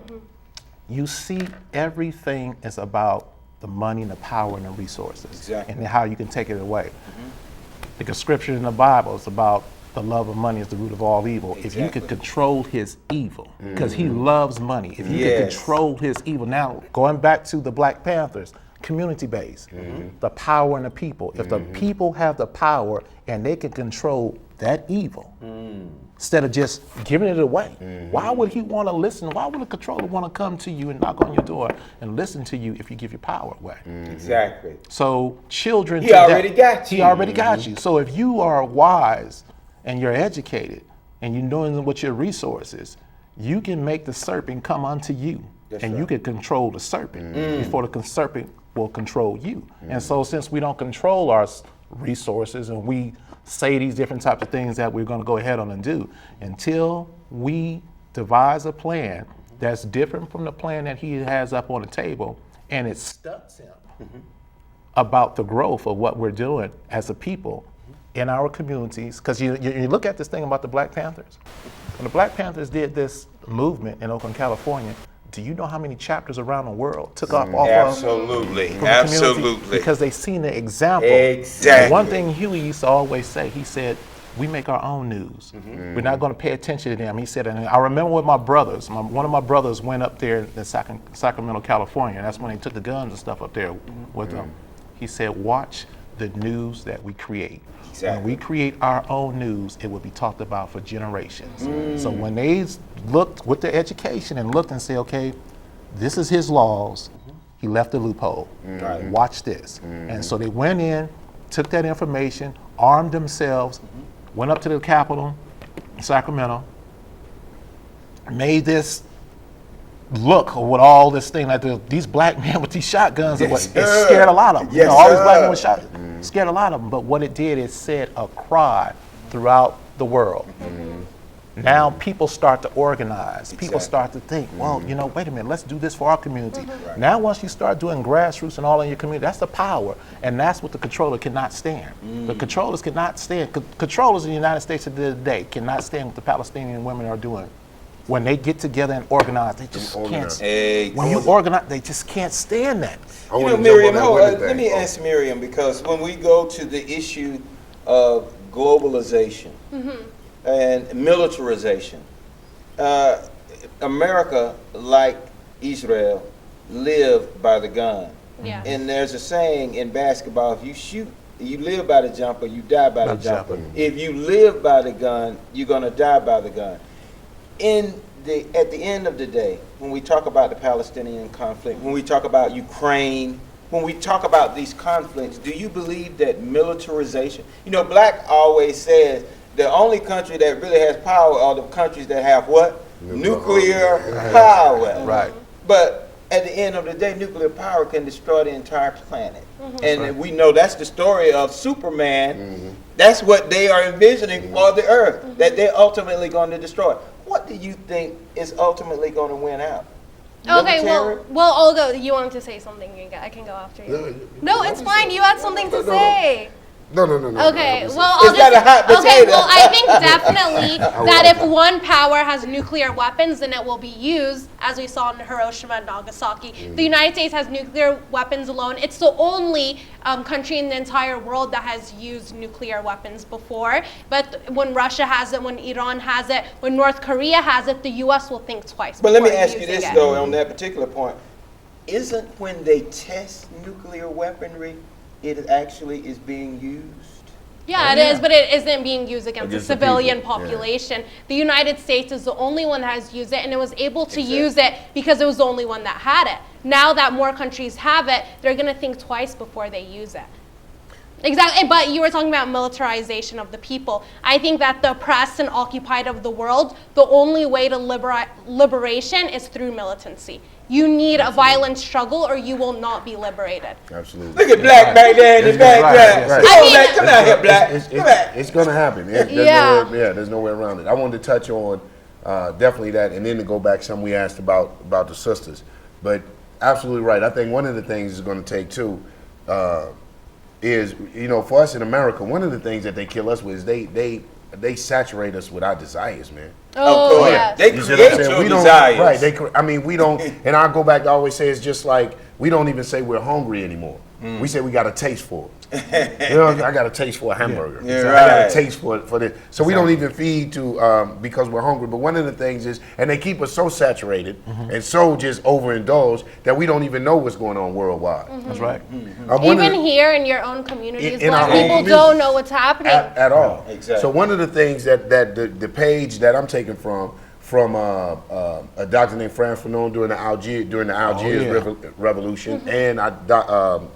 You see everything is about the money and the power and the resources. Exactly. And how you can take it away. Like a scripture in the Bible is about the love of money is the root of all evil. If you could control his evil, because he loves money, if you could control his evil. Now, going back to the Black Panthers, community-based, the power in the people. If the people have the power and they can control that evil, instead of just giving it away, why would he want to listen? Why would a controller want to come to you and knock on your door and listen to you if you give your power away? Exactly. So children, He already got you. He already got you. So if you are wise and you're educated and you know what your resources, you can make the serpent come unto you. That's and right. you can control the serpent before the serpent will control you. And so since we don't control our resources and we say these different types of things that we're going to go ahead on and do, until we devise a plan that's different from the plan that he has up on the table, and it stunts him about the growth of what we're doing as a people in our communities. Because you look at this thing about the Black Panthers. When the Black Panthers did this movement in Oakland, California, do you know how many chapters around the world took off Absolutely. from the community? Absolutely. Because they seen the example. Exactly. And one thing Huey used to always say, he said, we make our own news. We're not going to pay attention to them. He said, and I remember with my brothers, one of my brothers went up there in Sacramento, California. That's when they took the guns and stuff up there with them. He said, watch the news that we create. Exactly. When we create our own news, it will be talked about for generations. So when they looked with their education and looked and said, okay, this is his laws, he left a loophole. Watch this. And so they went in, took that information, armed themselves, went up to the Capitol in Sacramento, made this look with all this thing, like these black men with these shotguns, it scared a lot of them. Yes, all these black men with shotguns scared a lot of them. But what it did is set a cry throughout the world. Now people start to organize. People start to think, well, you know, wait a minute, let's do this for our community. Now once you start doing grassroots and all in your community, that's the power. And that's what the controller cannot stand. The controllers cannot stand. Controllers in the United States today cannot stand what the Palestinian women are doing. When they get together and organize, they just can't. When you organize, they just can't stand that. You know, Miriam, let me ask Miriam, because when we go to the issue of globalization and militarization, America, like Israel, live by the gun. Yeah. And there's a saying in basketball, if you shoot, you live by the jumper, you die by the jumper. If you live by the gun, you're going to die by the gun. At the end of the day, when we talk about the Palestinian conflict, when we talk about Ukraine, when we talk about these conflicts, do you believe that militarization, you know, Black always says the only country that really has power are the countries that have what? nuclear power. Right. But at the end of the day, nuclear power can destroy the entire planet. And we know that's the story of Superman. That's what they are envisioning for the Earth, that they're ultimately going to destroy. What do you think is ultimately going to win out? Okay, Military? well, Olga, you wanted to say something. I can go after you. No, it's fine. You had something to say. No. Okay, well, I'll Is that a hot okay, potato? well, I think definitely that if one power has nuclear weapons, then it will be used, as we saw in Hiroshima and Nagasaki. The United States has nuclear weapons alone. It's the only country in the entire world that has used nuclear weapons before. But when Russia has it, when Iran has it, when North Korea has it, the U.S. will think twice. But let me before ask you using this, it. though, on that particular point. Isn't when they test nuclear weaponry, it actually is being used? Yeah, it is, but it isn't being used against the Against the civilian people, population. The United States is the only one that has used it, and it was able to use it because it was the only one that had it. Now that more countries have it, they're going to think twice before they use it. Exactly, but you were talking about militarization of the people. I think that the oppressed and occupied of the world, the only way to liberation is through militancy. You need a violent struggle or you will not be liberated. Absolutely. Look at Black back there in the background. right. Come on, Black. Come out here, Black. Come back. It's going to happen. There's no way around it. I wanted to touch on definitely that, and then to go back some we asked about the sisters. But absolutely right. I think one of the things it's going to take too is, for us in America, one of the things that they kill us with is they saturate us with our desires, man. Oh, yes. yes. They You see what I'm create saying? your We don't, desires. right? We don't. And I go back to always say it's just like we don't even say we're hungry anymore. We say we got a taste for it. I got a taste for a hamburger. Yeah, I got right. a taste for this. So we don't even feed to because we're hungry. But one of the things is, and they keep us so saturated and so just overindulged that we don't even know what's going on worldwide. That's right. Even here in your own communities, in black our own people communities. don't know what's happening. At all. Exactly. So one of the things that the page that I'm taking from a doctor named Franz Fanon during the Algiers Revolution, and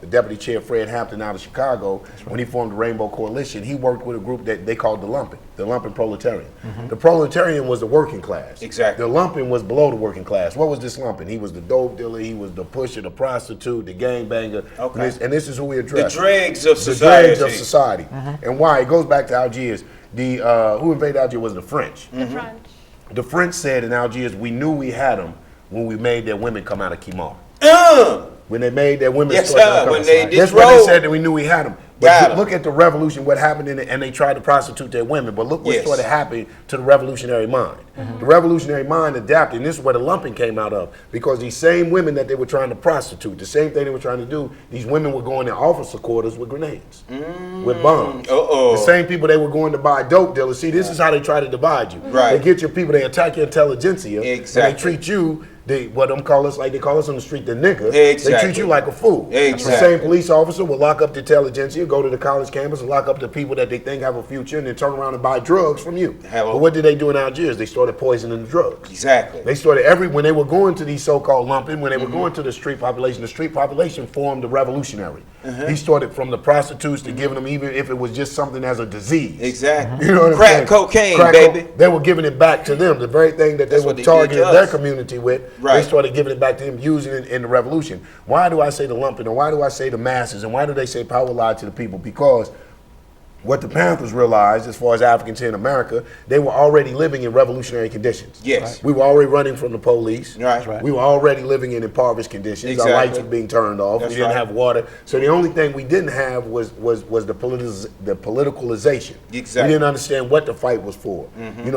Deputy Chair Fred Hampton out of Chicago, when he formed the Rainbow Coalition, he worked with a group that they called the Lumpen Proletarian. The Proletarian was the working class. Exactly. The Lumpen was below the working class. What was this Lumpen? He was the dope dealer, he was the pusher, the prostitute, the gangbanger. Okay. And this is who we address. The dregs of The society. dregs of society. And why? It goes back to Algiers. Who invaded Algiers was the French. The French. The French said in Algiers, we knew we had them when we made their women come out of Kimar. When they made their women Yes, start sir. to come When they outside. That's when they disrobed. said that we knew we had them. Got But 'em. look at the revolution, what happened in it, and they tried to prostitute their women. But look what Yes. started happening to the revolutionary mind. The revolutionary mind adapted, and this is where the lumping came out of. Because these same women that they were trying to prostitute, the same thing they were trying to do, these women were going in officer quarters with grenades, with bombs. Uh-oh. The same people they were going to buy dope dealers. See, this is how they try to divide you. Right. They get your people, they attack your intelligentsia, Exactly. and they treat you, they call us on the street the nigger. Exactly. They treat you like a fool. Exactly. The same police officer will lock up the intelligentsia, go to the college campus and lock up the people that they think have a future, and then turn around and buy drugs from you. Hello. But what did they do in Algiers? They started poisoning the drugs. Exactly. They started when they were going to these so-called lumping, when they were going to the street population formed the revolutionary. He started from the prostitutes to giving them, even if it was just something as a disease. Exactly. You know what I'm Crack saying? cocaine, Crack baby. They were giving it back to them, the very thing that That's they were what they did to targeting us. their community with. Right. They started giving it back to them, using it in the revolution. Why do I say the lumping, and why do I say the masses, and why do they say power lie to the people? Because what the Panthers realized, as far as Africans here in America, they were already living in revolutionary conditions. Yes. Right. We were already running from the police. Right. We were already living in impoverished conditions. Exactly. Our lights were being turned off. That's we didn't right. have water. So the only thing we didn't have was the politicalization. Exactly. We didn't understand what the fight was for.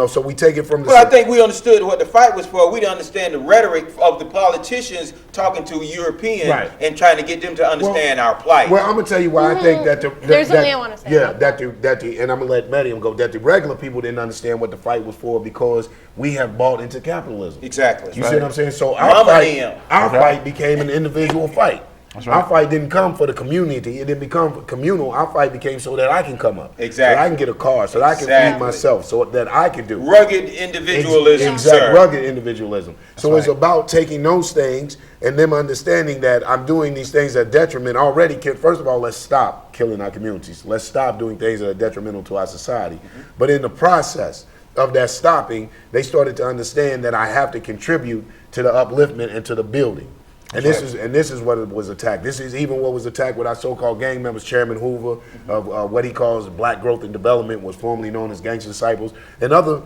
So we take it from the. Well, I think we understood what the fight was for. We didn't understand the rhetoric of the politicians talking to Europeans Right. and trying to get them to understand our plight. Well, I'm gonna tell you why I think that There's something I wanna say Yeah, about and I'm gonna let Medium go. That the regular people didn't understand what the fight was for because we have bought into capitalism. Exactly. You see what I'm saying? So Mama them. our fight became an individual fight. That's right. Our fight didn't come for the community. It didn't become communal. Our fight became so that I can come up. Exactly. So that I can get a car. So that I can feed Exactly. myself. So that I can do. Rugged individualism, sir. Rugged individualism. So it's right. about taking those things and them understanding that I'm doing these things that detriment already. First of all, let's stop killing our communities. Let's stop doing things that are detrimental to our society. But in the process, of that stopping, they started to understand that I have to contribute to the upliftment and to the building. And this is what was attacked. This is even what was attacked with our so-called gang members. Chairman Hoover of what he calls Black Growth and Development, was formerly known as Gangster Disciples, and other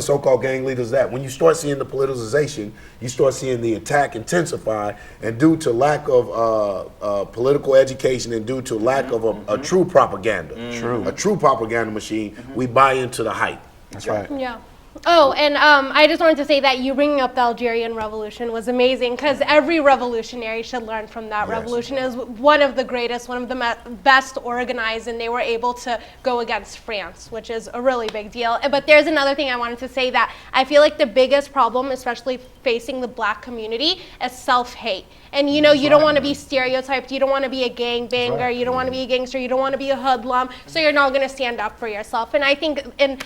so-called gang leaders. That when you start seeing the politicization, you start seeing the attack intensify, and due to lack of political education and due to lack of a true propaganda, a true propaganda machine, we buy into the hype. That's right. Yeah. Oh, and I just wanted to say that you bringing up the Algerian Revolution was amazing, because every revolutionary should learn from that. Revolution is one of the greatest, one of the best organized, and they were able to go against France, which is a really big deal. But there's another thing I wanted to say, that I feel like the biggest problem, especially facing the Black community, is self-hate. And you know, you don't want to be stereotyped, you don't want to be a gangbanger, you don't want to be a gangster, you don't want to be a hoodlum, so you're not going to stand up for yourself. And I think in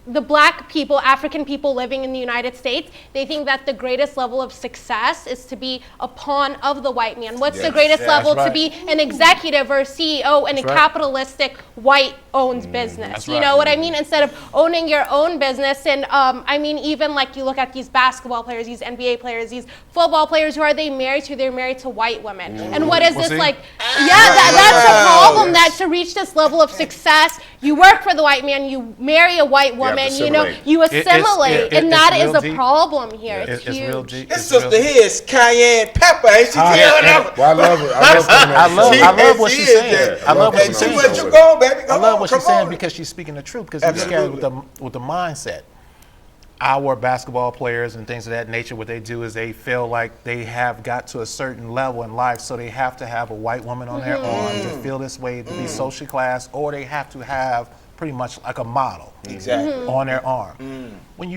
the Black people, African people living in the United States, they think that the greatest level of success is to be a pawn of the white man. What's the greatest level? To be an executive or a CEO in a capitalistic white-owned business. You know what I mean? Instead of owning your own business. And I mean, even like you look at these basketball players, these NBA players, these football players, who are they married to? They're married to white women. And what is this like? Yeah, that's a problem. That to reach this level of success, you work for the white man, you marry a white woman. You know, you assimilate, and that is a problem here. It's huge. Real deep. This sister here is cayenne pepper, ain't she? Well, I love her. I love what she's saying. I love what she's saying. Where you going, baby? I love what she's saying, because she's speaking the truth. Because you carry with the mindset. Our basketball players and things of that nature, what they do is they feel like they have got to a certain level in life, so they have to have a white woman on their arm to feel this way, to be social class, or they have to have pretty much like a model on their arm. When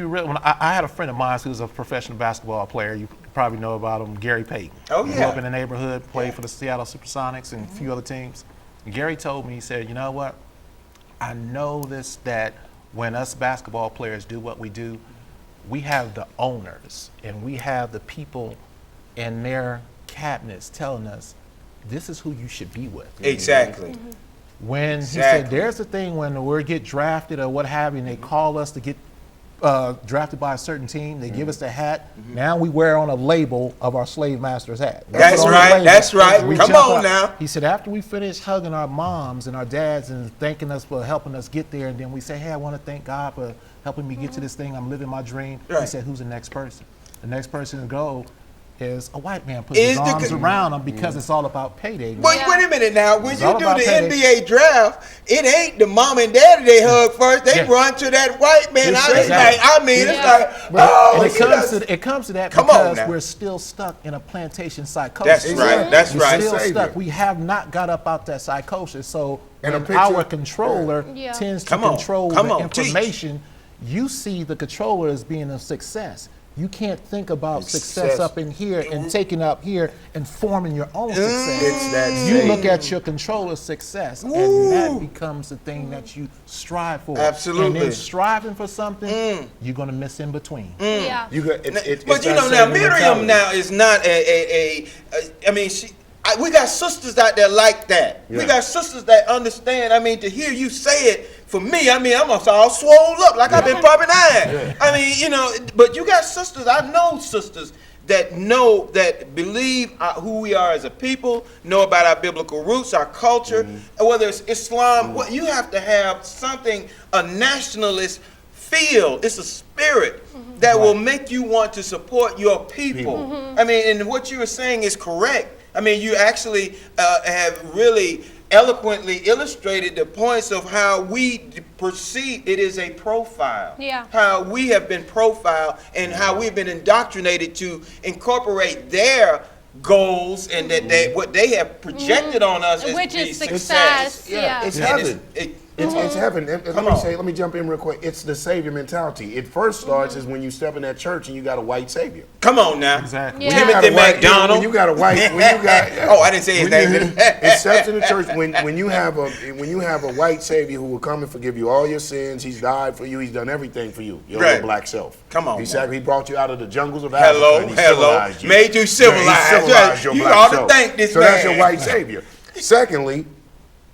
I had a friend of mine who's a professional basketball player, you probably know about him, Gary Payton. He grew up in the neighborhood, played for the Seattle Supersonics and a few other teams. Gary told me, he said, you know what, I know this, that when us basketball players do what we do, we have the owners and we have the people in their cabinets telling us, this is who you should be with. Exactly. When he said, there's a thing when we get drafted or what have you, and they call us to get drafted by a certain team, they give us the hat. Now we wear on a label of our slave master's hat. That's right. That's right. Come on now. He said, after we finish hugging our moms and our dads and thanking us for helping us get there, and then we say, hey, I want to thank God for helping me get to this thing. I'm living my dream. He said, who's the next person? The next person to go is a white man putting his arms around them, because it's all about payday. Wait a minute now. When you do the NBA draft, it ain't the mom and daddy they hug first. They run to that white man. It comes to that because we're still stuck in a plantation psychosis. That's right. That's right. We're still stuck. We have not got up out that psychosis. So when our controller tends to control the information, you see the controller as being a success. You can't think about success up in here and taking up here and forming your own success. You look at your controller's success, and that becomes the thing that you strive for. Absolutely. And in striving for something, you're going to miss in between. Yeah. But you know now, Miriam now is not I mean, we got sisters out there like that. Yeah. We got sisters that understand. I mean, to hear you say it, for me, I mean, I'm all swole up like I've been popping iron. Yeah. I mean, you know, but you got sisters, I know sisters that know, that believe who we are as a people, know about our biblical roots, our culture, whether it's Islam. You have to have something, a nationalist feel. It's a spirit that will make you want to support your people. I mean, and what you were saying is correct. I mean, you actually have really eloquently illustrated the points of how we perceive it is a profile. Yeah. How we have been profiled and how we've been indoctrinated to incorporate their goals and that what they have projected on us as which is success. Yeah. It's heaven. It's heaven. Let me jump in real quick. It's the savior mentality. It first starts is when you step in that church and you got a white savior. Come on now. Exactly. Yeah. Timothy McDonald. When you got a white, oh, I didn't say his name. It steps in the church when you have a white savior who will come and forgive you all your sins. He's died for you. He's done everything for you. Your little black self. Come on. He brought you out of the jungles of Africa. And he civilized you. Made you civilized. He civilized your you black ought self. to thank this so man. That's your white savior. Secondly,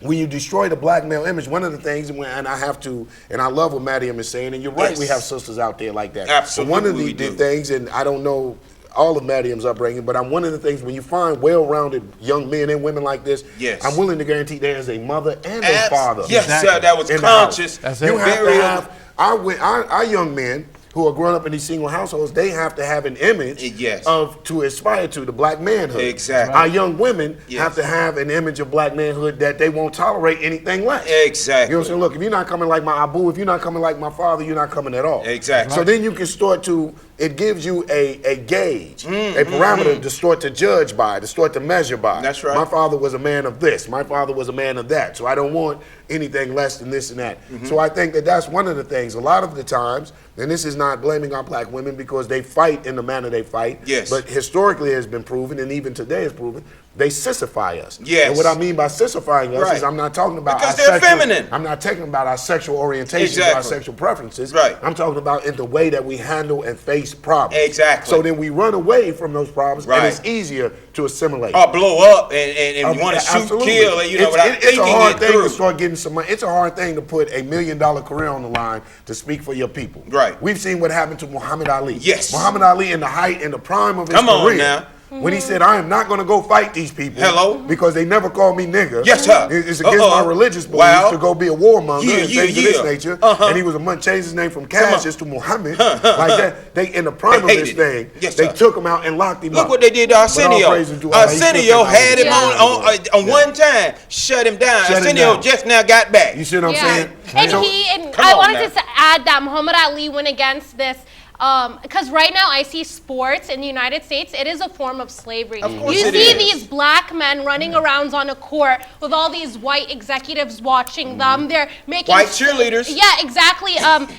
when you destroy the black male image, one of the things, and I have to, and I love what Mariam is saying, and you're right, we have sisters out there like that. Absolutely, but one of we the do. things, and I don't know all of Mariam's upbringing, but one of the things, when you find well-rounded young men and women like this, Yes. I'm willing to guarantee there is a mother and a father. Yes, sir, that was in the house. conscious. That's You it. have to have, our young men who are growing up in these single households, they have to have an image Yes. of to aspire to the black manhood. Exactly. Our young women Yes. have to have an image of black manhood that they won't tolerate anything less. Exactly. You know what I'm saying? Look, if you're not coming like my Abu, if you're not coming like my father, you're not coming at all. Exactly. So then you can start to, it gives you a gauge, a parameter to start to judge by, to start to measure by. That's right. My father was a man of this. My father was a man of that. So I don't want anything less than this and that. So I think that that's one of the things. A lot of the times, and this is not blaming our black women because they fight in the manner they fight. Yes. But historically it has been proven, and even today is proven, they sissify us. Yes. And what I mean by sissifying us Right. is I'm not talking about Because our they're feminine. I'm not talking about our sexual orientations or our Exactly. sexual preferences. Right. I'm talking about in the way that we handle and face problems. Exactly. So then we run away from those problems, Right. and it's easier to assimilate. Or blow up and you want to shoot, Absolutely. kill, you know, without it's thinking a hard it thing through. to start getting some money. It's a hard thing to put $1 million career on the line to speak for your people. Right. We've seen what happened to Muhammad Ali. Yes. Muhammad Ali in the height and the prime of his Come on career. now. When he said, I am not going to go fight these people. Hello? Because they never called me nigger. Yes, sir. It's against my religious beliefs Wow. to go be a warmonger Yeah, and yeah, things of this yeah. nature. Uh-huh. And he was changed his name from on. Cassius to Muhammad. Like that. They in the prime of They this hated thing, it. Yes, they sir. took him out and locked him Look up. what they did to But all Arsenio. praises to Allah. He still Arsenio came out had him with it. on one time, shut him down. Shut him Arsenio down. just now got back. You see what I'm Yeah. saying? And So- Come I on wanted now. to add that Muhammad Ali went against this. Because right now I see sports in the United States, it is a form of slavery. Of course You it see is. these black men running around on a court with all these white executives watching them. They're making White cheerleaders. Yeah, exactly.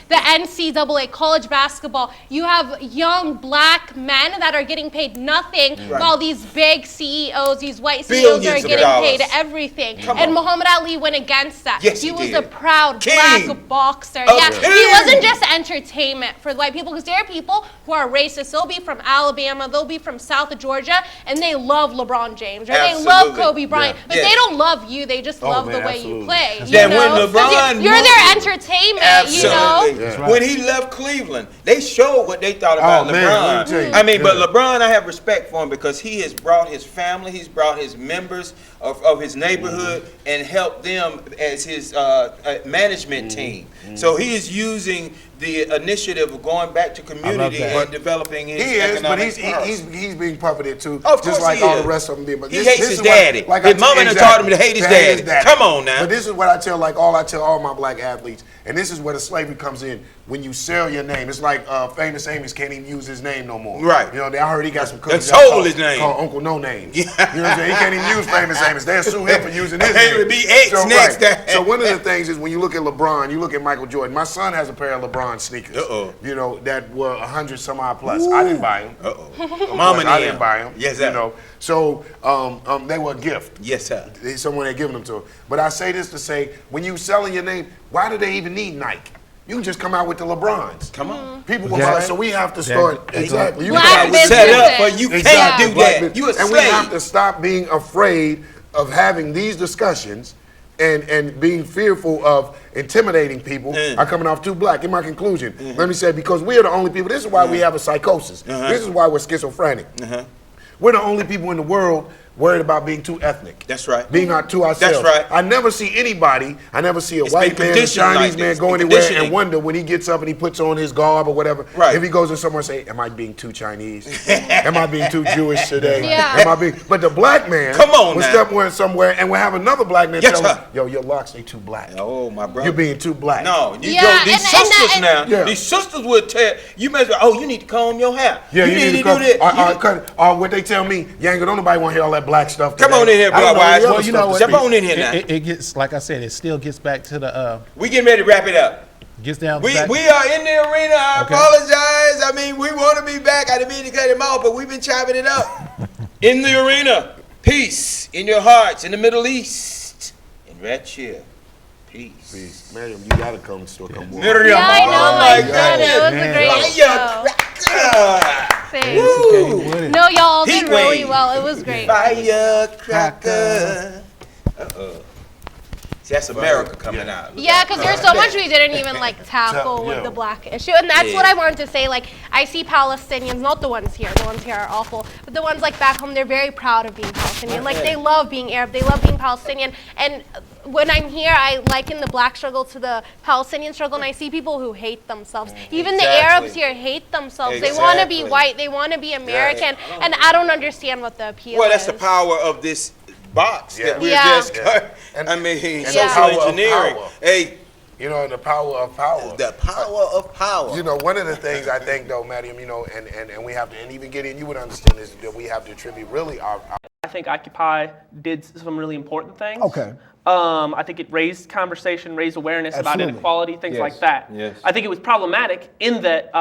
The NCAA college basketball. You have young black men that are getting paid nothing, while these big CEOs, these white CEOs Billions are of getting dollars. paid everything. Come and on. Muhammad Ali went against that. Yes, he he was did. a proud King. black boxer. A Yeah, king. he wasn't just entertainment for the white people, because there are people who are racist. They'll be from Alabama, they'll be from South Georgia, and they love LeBron James, or they love Absolutely. Kobe Bryant, but Yes. they don't love you. They just love man, the way absolutely. you play. You Then know? when 'Cause LeBron you're their moved- entertainment. You know. Absolutely. When he left Cleveland, they showed what they thought about Oh, man, let LeBron. me tell you. I mean, but Yeah. LeBron, I have respect for him because he has brought his family, he's brought his members of his neighborhood and helped them as his management team. So he is using the initiative of going back to community that. and developing his He is, but economic he's powers. he's being puppeted too, Of just course like he all is. the rest of them did. But He this, hates this his is what- daddy. like His I mama done taught him to hate his daddy. Come on now. But this is what I tell all my black athletes, and this is where the slavery comes in. When you sell your name, it's like Famous Amos can't even use his name no more. Right. You know, I heard he got some cookies They out sold called- his name. called Uncle No Name. You know what I'm saying? He can't even use Famous Amos. They'll sue him for using his It name. would be X next time. So one of the things is when you look at LeBron, you look at Michael Jordan. My son has a pair of LeBron sneakers. Uh-oh. You know, that were 100 some odd plus. I didn't buy them. Mama I and didn't buy them. Yes, you sir. know. So they were a gift. Yes, sir. Someone had given them to him. But I say this to say, when you selling your name, why do they even need Nike? You can just come out with the LeBrons. Come on. People will Yeah. buy. So we have to start exactly. You Black can come out with- Set up businesses. for you can't Exactly. do Black that. business. You a and we have slave. to stop being afraid of having these discussions and being fearful of intimidating people are coming off too black. In my conclusion, let me say, because we are the only people, this is why we have a psychosis. This is why we're schizophrenic. We're the only people in the world worried about being too ethnic. That's right. Being to ourselves. right. I never see anybody, I never see a It's white been man, a conditioned Chinese like man this. go It's been anywhere and conditioning. wonder when he gets up and he puts on his garb or whatever. Right. If he goes in somewhere and say, am I being too Chinese? Am I being too Jewish today? Yeah. Am I being, but the black man Come on will now. step somewhere and will have another black man Yes, tell him, sir. yo, your locks, they too black. Oh, my brother. You're being too black. No, you Yeah, go, these and sisters that- now, Yeah. these sisters would tell you, may as well, oh, you need to comb your hair. Yeah, you need to come. do that. Or what they tell me, Yanga, don't nobody want to hear all that black stuff. Come today. on in here, I don't Black know Wise. any other Well, you know stuff to what? Step speak. on in here now. It gets, like I said, it still gets back to the We getting ready to wrap it up. gets down. We back. are in the arena. I Okay. apologize. I mean, we want to be back. I didn't mean to cut him off, but we've been chopping it up. In the arena, peace in your hearts in the Middle East. And right here, peace. Peace. Miriam, you gotta come walk. Miriam, Yeah, I know. oh I my said it. It was a goodness. great show. Thanks. Woo. No, y'all did Heat really wave. well. It was great. Firecracker. Uh-oh. That's America coming out. Yeah, because there's so much we didn't even like tackle with the black issue, and that's what I wanted to say. Like, I see Palestinians, not the ones here are awful, but the ones like back home, they're very proud of being Palestinian. Like, they love being Arab, they love being Palestinian, and when I'm here, I liken the black struggle to the Palestinian struggle, and I see people who hate themselves. Even the Arabs here hate themselves. They want to be white, they want to be American, and I don't understand what the appeal is. Well, that's the power of this box that we're just, I mean, social engineering. Hey, you know, the power of power. The power of power. You know, one of the things I think, though, Mariam, you know, and we have to, and even Gideon, you would understand this, that we have to attribute really our I think Occupy did some really important things. Okay. I think it raised conversation, raised awareness about inequality, things like that. Yes. I think it was problematic in that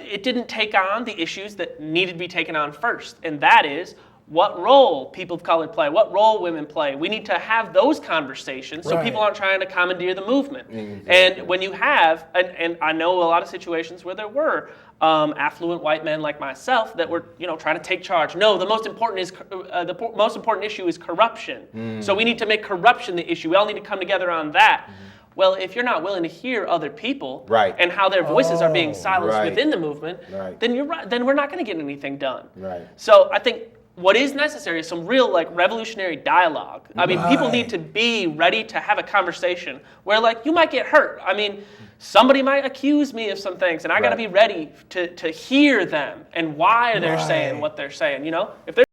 it didn't take on the issues that needed to be taken on first, and that is what role people of color play, what role women play. We need to have those conversations so people aren't trying to commandeer the movement. And when you have, and I know a lot of situations where there were affluent white men like myself that were, trying to take charge. No, the most important issue is corruption. So we need to make corruption the issue. We all need to come together on that. Well, if you're not willing to hear other people and how their voices are being silenced within the movement, then you're right. Then we're not going to get anything done. So I think what is necessary is some real revolutionary dialogue. I mean, people need to be ready to have a conversation where you might get hurt. I mean, somebody might accuse me of some things, and I got to be ready to hear them and why they're saying what they're saying. If they're